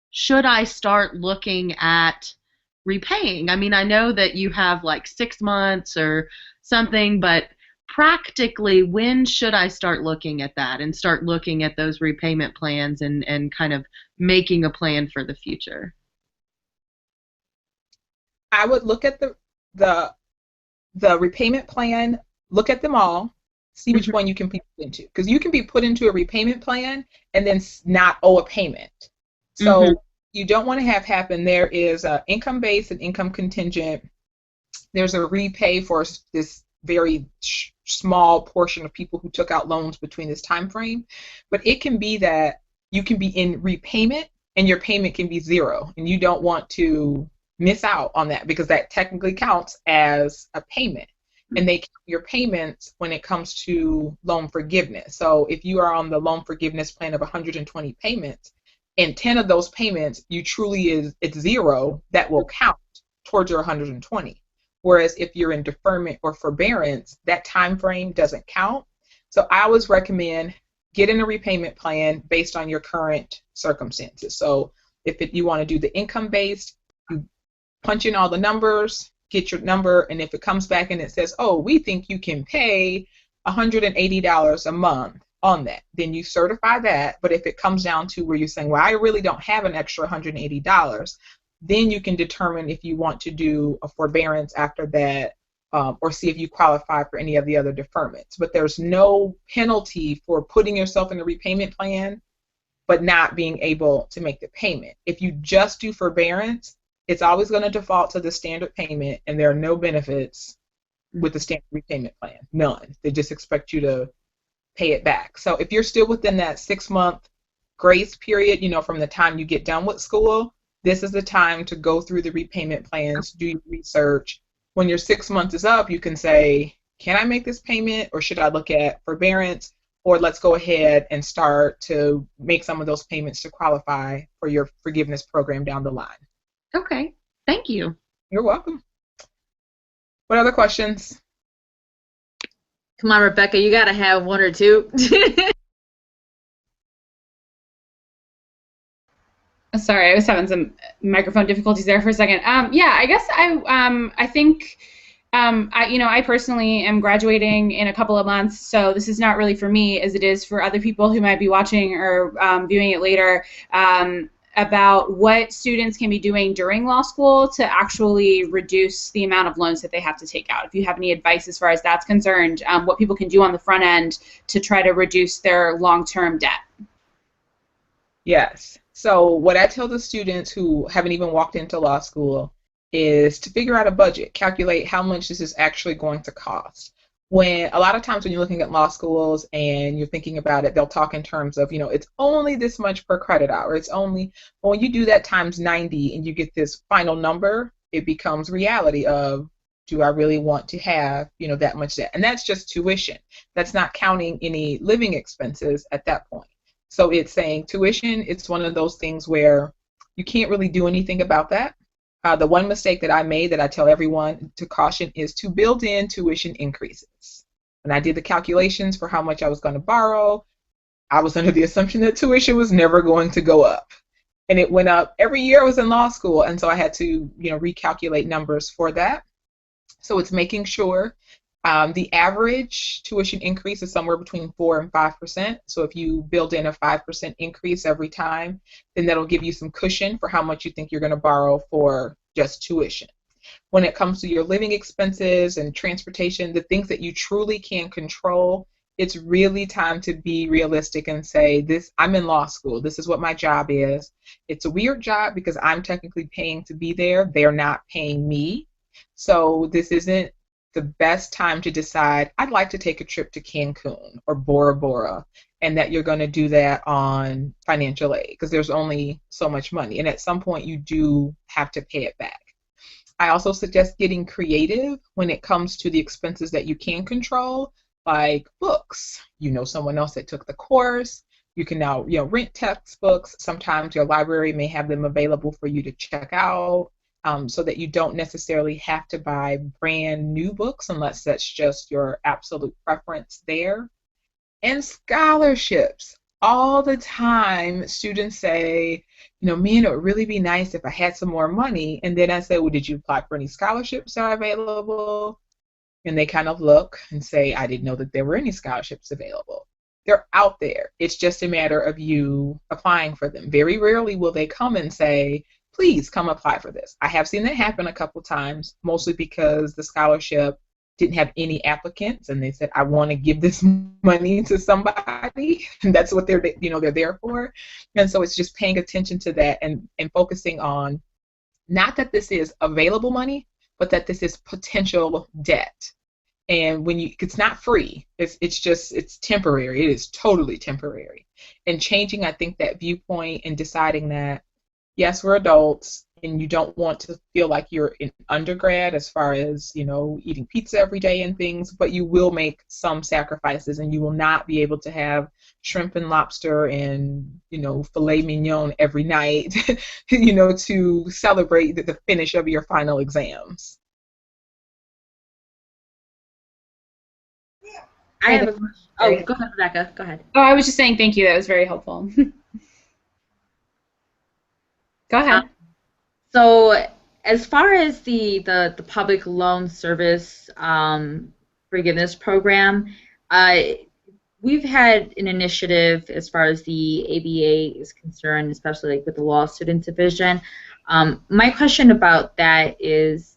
should I start looking at repaying? I mean, I know that you have like 6 months or something, but practically, when should I start looking at that and start looking at those repayment plans and kind of making a plan for the future? I would look at the repayment plan, look at them all, see which one you can be put into. Because you can be put into a repayment plan and then not owe a payment. So you don't want to have happen. There is an income-based and income contingent. There's a repay for this very small portion of people who took out loans between this time frame. But it can be that you can be in repayment and your payment can be zero, and you don't want to miss out on that because that technically counts as a payment. And they count your payments when it comes to loan forgiveness. So if you are on the loan forgiveness plan of 120 payments, and 10 of those payments it's zero, that will count towards your 120. Whereas if you're in deferment or forbearance, that time frame doesn't count. So I always recommend getting a repayment plan based on your current circumstances. So if you want to do the income based, you punch in all the numbers, get your number, and if it comes back and it says, oh, we think you can pay $180 a month on that, then you certify that. But if it comes down to where you're saying, well, I really don't have an extra $180, then you can determine if you want to do a forbearance after that, or see if you qualify for any of the other deferments. But there's no penalty for putting yourself in a repayment plan but not being able to make the payment. If you just do forbearance, it's always going to default to the standard payment, and there are no benefits with the standard repayment plan. None. They just expect you to pay it back. So if you're still within that 6-month grace period, from the time you get done with school, this is the time to go through the repayment plans, do your research. When your 6 months is up, you can say, can I make this payment, or should I look at forbearance, or let's go ahead and start to make some of those payments to qualify for your forgiveness program down the line. Okay. Thank you. You're welcome. What other questions? Come on, Rebecca, you gotta have one or two. Sorry, I was having some microphone difficulties there for a second. Yeah, I guess I think I personally am graduating in a couple of months, so this is not really for me as it is for other people who might be watching or viewing it later. About what students can be doing during law school to actually reduce the amount of loans that they have to take out. If you have any advice as far as that's concerned, what people can do on the front end to try to reduce their long-term debt. Yes. So what I tell the students who haven't even walked into law school is to figure out a budget, calculate how much this is actually going to cost. When a lot of times when you're looking at law schools and you're thinking about it, they'll talk in terms of, it's only this much per credit hour. It's only, well, when you do that times 90 and you get this final number, it becomes reality of, do I really want to have, that much debt? And that's just tuition. That's not counting any living expenses at that point. So it's saying tuition, it's one of those things where you can't really do anything about that. The one mistake that I made that I tell everyone to caution is to build in tuition increases. When I did the calculations for how much I was going to borrow, I was under the assumption that tuition was never going to go up. And it went up every year I was in law school, and so I had to recalculate numbers for that. So it's making sure the average tuition increase is somewhere between 4 and 5%. So if you build in a 5% increase every time, then that'll give you some cushion for how much you think you're going to borrow for just tuition. When it comes to your living expenses and transportation, the things that you truly can control, it's really time to be realistic and say, I'm in law school. This is what my job is. It's a weird job because I'm technically paying to be there. They're not paying me. So this isn't the best time to decide, I'd like to take a trip to Cancun or Bora Bora, and that you're going to do that on financial aid because there's only so much money. And at some point, you do have to pay it back. I also suggest getting creative when it comes to the expenses that you can control, like books. Someone else that took the course. You can now, rent textbooks. Sometimes your library may have them available for you to check out. So that you don't necessarily have to buy brand new books unless that's just your absolute preference there. And scholarships. All the time, students say, man, it would really be nice if I had some more money. And then I say, well, did you apply for any scholarships that are available? And they kind of look and say, I didn't know that there were any scholarships available. They're out there. It's just a matter of you applying for them. Very rarely will they come and say, please come apply for this. I have seen that happen a couple times, mostly because the scholarship didn't have any applicants, and they said, I want to give this money to somebody, and that's what they're there for. And so it's just paying attention to that and focusing on not that this is available money, but that this is potential debt. And it's not free. It's temporary. It is totally temporary. And changing, I think, that viewpoint and deciding that yes, we're adults, and you don't want to feel like you're in undergrad as far as, eating pizza every day and things, but you will make some sacrifices, and you will not be able to have shrimp and lobster and, filet mignon every night, to celebrate the finish of your final exams. I have a question. Oh, go ahead, Rebecca. Go ahead. Oh, I was just saying thank you. That was very helpful. Go ahead. So as far as the public loan service forgiveness program, we've had an initiative as far as the ABA is concerned, especially with the Law Student Division. My question about that is,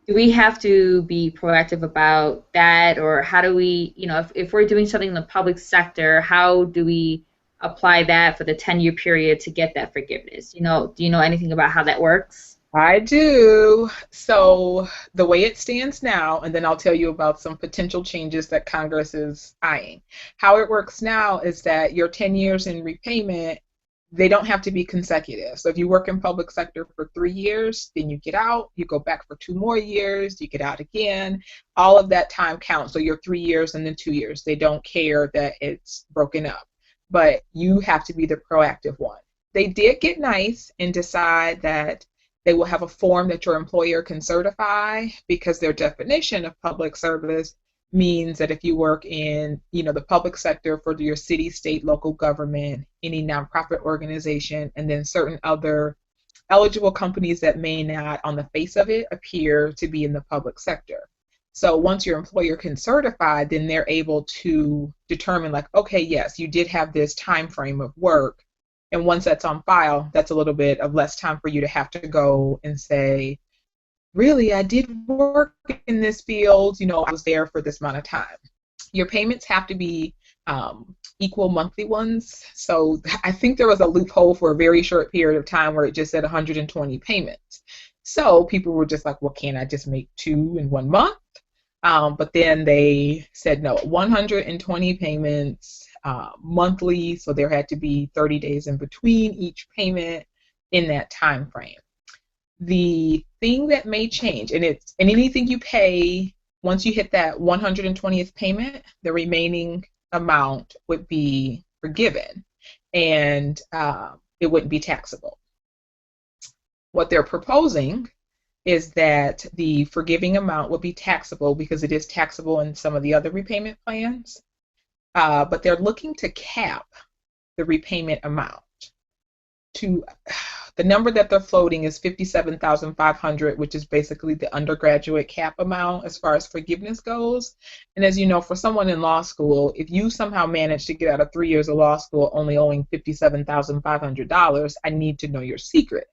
do we have to be proactive about that, or how do we, if we're doing something in the public sector, how do we apply that for the 10-year period to get that forgiveness? Do you know anything about how that works? I do. So the way it stands now, and then I'll tell you about some potential changes that Congress is eyeing. How it works now is that your 10 years in repayment, they don't have to be consecutive. So if you work in public sector for 3 years, then you get out, you go back for 2 more years, you get out again. All of that time counts. So your 3 years and then 2 years. They don't care that it's broken up. But you have to be the proactive one. They did get nice and decide that They will have a form that your employer can certify, because their definition of public service means that if you work in, the public sector for your city, state, local government, any nonprofit organization, and then certain other eligible companies that may not, on the face of it, appear to be in the public sector. So once your employer can certify, then they're able to determine, like, okay, yes, you did have this time frame of work. And once that's on file, that's a little bit of less time for you to have to go and say, really, I did work in this field, I was there for this amount of time. Your payments have to be equal monthly ones. So I think there was a loophole for a very short period of time where it just said 120 payments. So people were just like, well, can't I just make 2 in 1 month? But then they said, no, 120 payments monthly, so there had to be 30 days in between each payment in that time frame. The thing that may change, and anything you pay, once you hit that 120th payment, the remaining amount would be forgiven, and it wouldn't be taxable. What they're proposing is that the forgiving amount will be taxable, because it is taxable in some of the other repayment plans, but they're looking to cap the repayment amount to the number that they're floating is $57,500, which is basically the undergraduate cap amount as far as forgiveness goes. And as you know, for someone in law school, if you somehow manage to get out of 3 years of law school only owing $57,500, I need to know your secret,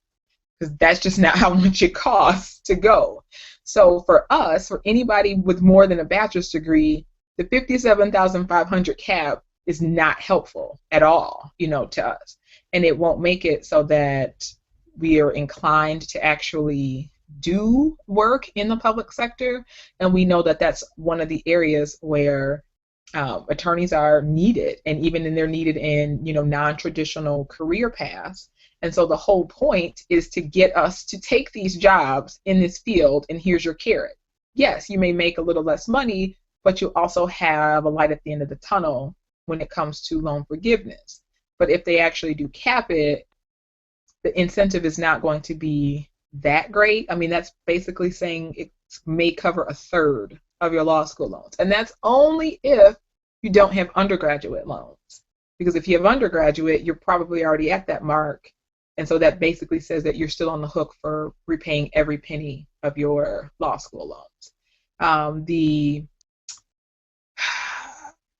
because that's just not how much it costs to go. So for us, for anybody with more than a bachelor's degree, the $57,500 cap is not helpful at all, to us. And it won't make it so that we are inclined to actually do work in the public sector. And we know that that's one of the areas where attorneys are needed, and even they're needed in, non-traditional career paths. And so the whole point is to get us to take these jobs in this field, and here's your carrot. Yes, you may make a little less money, but you also have a light at the end of the tunnel when it comes to loan forgiveness. But if they actually do cap it, the incentive is not going to be that great. I mean, that's basically saying it may cover 1/3 of your law school loans. And that's only if you don't have undergraduate loans. Because if you have undergraduate, you're probably already at that mark. And so that basically says that you're still on the hook for repaying every penny of your law school loans.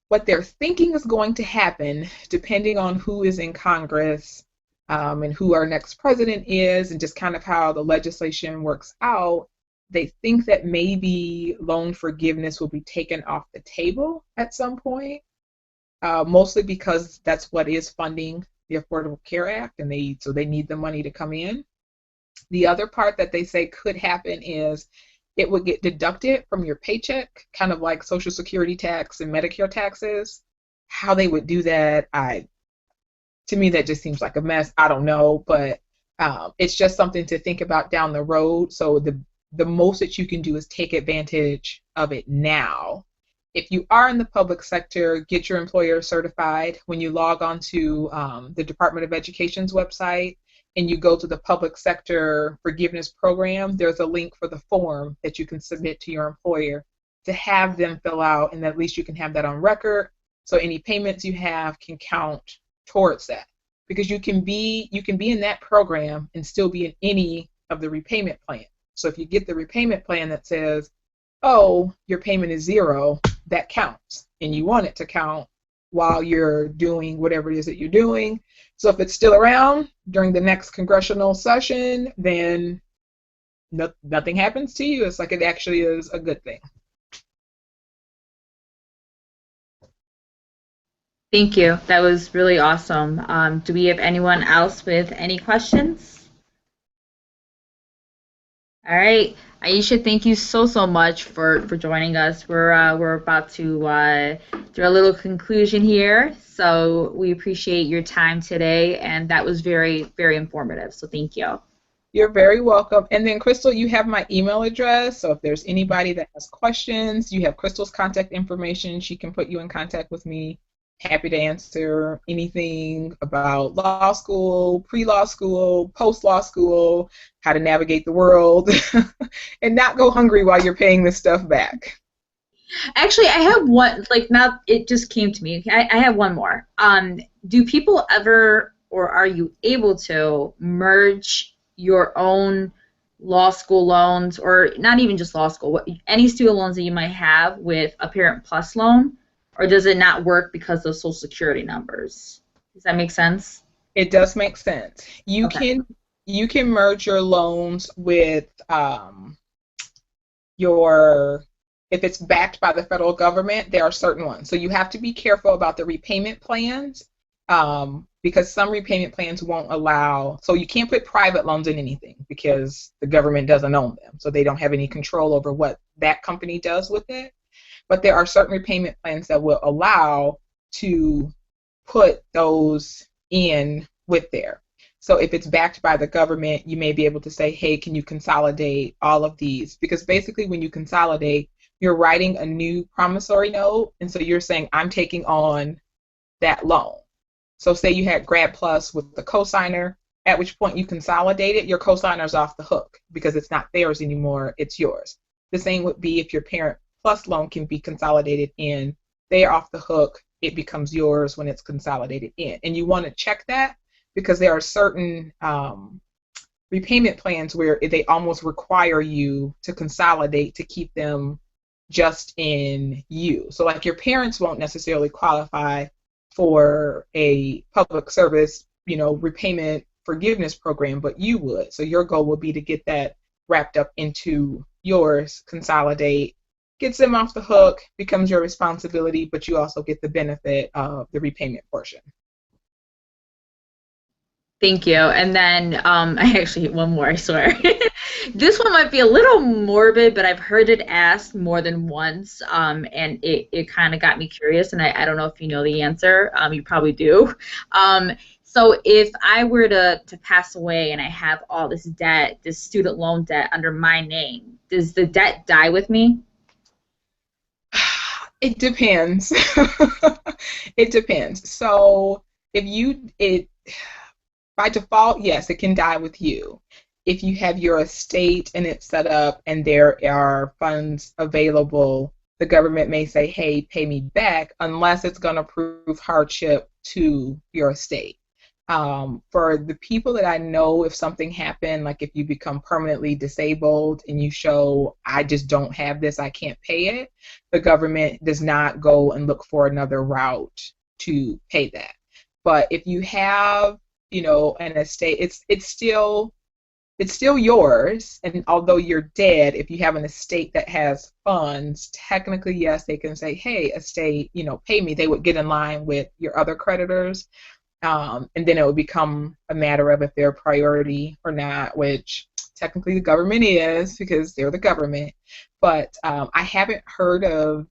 What they're thinking is going to happen, depending on who is in Congress and who our next president is, and just kind of how the legislation works out, they think that maybe loan forgiveness will be taken off the table at some point, mostly because that's what is funding the Affordable Care Act, and so they need the money to come in. The other part that they say could happen is it would get deducted from your paycheck, kind of like Social Security tax and Medicare taxes. How they would do that, to me, that just seems like a mess. I don't know, but it's just something to think about down the road. So the most that you can do is take advantage of it now. If you are in the public sector, get your employer certified. When you log on to the Department of Education's website, and you go to the public sector forgiveness program, there's a link for the form that you can submit to your employer to have them fill out, and at least you can have that on record, so any payments you have can count towards that. Because you can be in that program and still be in any of the repayment plans. So if you get the repayment plan that says, oh, your payment is 0, that counts, and you want it to count while you're doing whatever it is that you're doing. So if it's still around during the next congressional session, then nothing happens to you. It's like it actually is a good thing. Thank you. That was really awesome. Do we have anyone else with any questions? All right, Aisha, thank you so much for joining us. We're about to do a little conclusion here, so we appreciate your time today, and that was very, very informative. So thank you. You're very welcome. And then Crystal, you have my email address, so if there's anybody that has questions, you have Crystal's contact information. She can put you in contact with me Happy to answer anything about law school, pre-law school, post-law school, how to navigate the world, and not go hungry while you're paying this stuff back. Actually, I have one, like, now it just came to me. I have one more. Do people ever, or are you able to, merge your own law school loans, or not even just law school, any student loans that you might have with a Parent Plus loan? Or does it not work because of Social Security numbers? Does that make sense? It does make sense. You Okay. can merge your loans with your, if it's backed by the federal government, there are certain ones. So you have to be careful about the repayment plans, because some repayment plans won't allow, so you can't put private loans in anything because the government doesn't own them. So they don't have any control over what that company does with it. But there are certain repayment plans that will allow to put those in with there. So if it's backed by the government, you may be able to say, hey, can you consolidate all of these? Because basically when you consolidate, you're writing a new promissory note, and so you're saying, I'm taking on that loan. So say you had Grad Plus with the cosigner, at which point you consolidate it, your cosigner's off the hook because it's not theirs anymore, it's yours. The same would be if your Parent Plus loan can be consolidated in, they're off the hook, it becomes yours when it's consolidated in. And you want to check that because there are certain repayment plans where they almost require you to consolidate to keep them just in you. So like your parents won't necessarily qualify for a public service, repayment forgiveness program, but you would. So your goal would be to get that wrapped up into yours, consolidate, gets them off the hook, becomes your responsibility, but you also get the benefit of the repayment portion. Thank you. And then I actually one more, I swear. This one might be a little morbid, but I've heard it asked more than once, and it kind of got me curious, and I don't know if you know the answer. You probably do. So if I were to pass away and I have all this debt, this student loan debt under my name, does the debt die with me? It depends. It depends. So by default, yes, it can die with you. If you have your estate and it's set up and there are funds available, the government may say, hey, pay me back, unless it's going to prove hardship to your estate. For the people that I know, if something happened, like if you become permanently disabled and you show, I just don't have this, I can't pay it, the government does not go and look for another route to pay that. But if you have, an estate, it's still yours, and although you're dead, if you have an estate that has funds, technically, yes, they can say, hey, estate, pay me. They would get in line with your other creditors. And then it would become a matter of if they're a priority or not, which technically the government is because they're the government. But I haven't heard of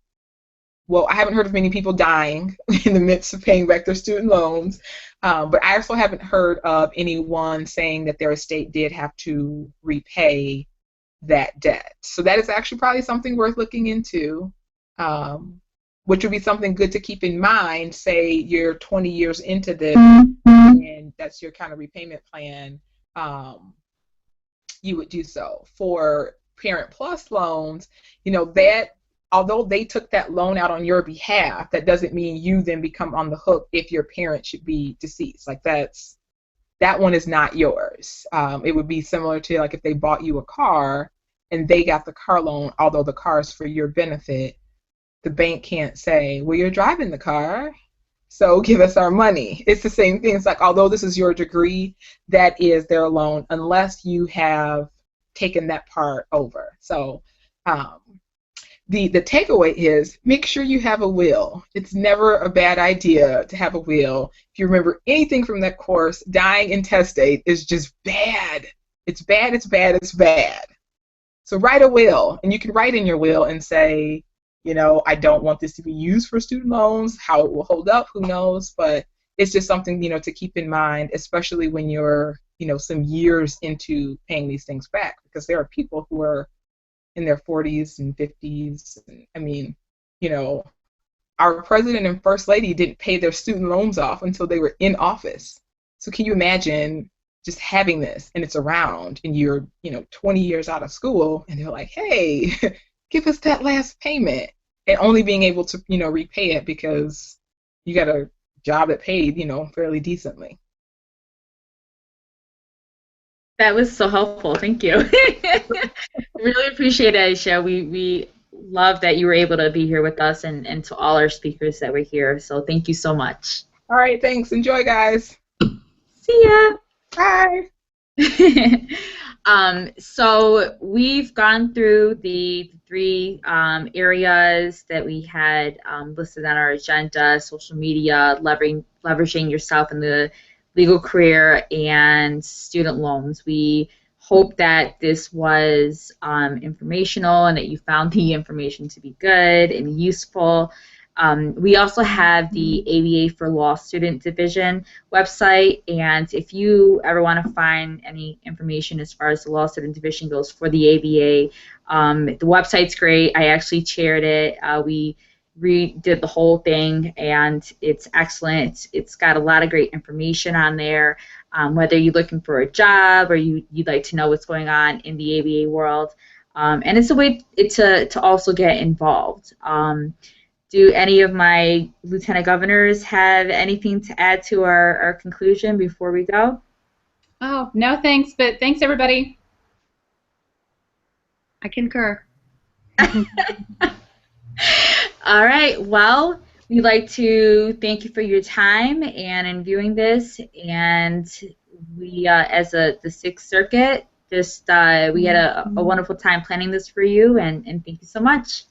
many people dying in the midst of paying back their student loans. But I also haven't heard of anyone saying that their estate did have to repay that debt. So that is actually probably something worth looking into. Which would be something good to keep in mind. Say you're 20 years into this and that's your kind of repayment plan, you would do so. For Parent Plus loans, that although they took that loan out on your behalf, that doesn't mean you then become on the hook if your parent should be deceased. Like that one is not yours. It would be similar to like if they bought you a car and they got the car loan, although the car is for your benefit, the bank can't say, well, you're driving the car, so give us our money. It's the same thing. It's like, although this is your degree, that is their loan, unless you have taken that part over. So the takeaway is make sure you have a will. It's never a bad idea to have a will. If you remember anything from that course, dying intestate is just bad. It's bad, it's bad, it's bad. So write a will, and you can write in your will and say, I don't want this to be used for student loans. How it will hold up, who knows? But it's just something, to keep in mind, especially when you're, some years into paying these things back, because there are people who are in their 40s and 50s. And, our president and first lady didn't pay their student loans off until they were in office. So can you imagine just having this and it's around and you're, 20 years out of school and they're like, hey, give us that last payment, and only being able to, repay it because you got a job that paid, fairly decently. That was so helpful. Thank you. Really appreciate it, Aisha. We love that you were able to be here with us, and to all our speakers that were here. So thank you so much. All right, thanks. Enjoy, guys. See ya. Bye. So we've gone through the three areas that we had listed on our agenda: social media, leveraging yourself in the legal career, and student loans. We hope that this was informational and that you found the information to be good and useful. We also have the ABA for Law Student Division website, and if you ever want to find any information as far as the Law Student Division goes for the ABA, the website's great. I actually chaired it. We redid the whole thing, and it's excellent. It's got a lot of great information on there, whether you're looking for a job or you'd like to know what's going on in the ABA world, and it's a way to also get involved. Do any of my lieutenant governors have anything to add to our conclusion before we go? Oh, no thanks, but thanks everybody. I concur. All right, well, we'd like to thank you for your time and in viewing this, and we, as the Sixth Circuit, we had a wonderful time planning this for you, and thank you so much.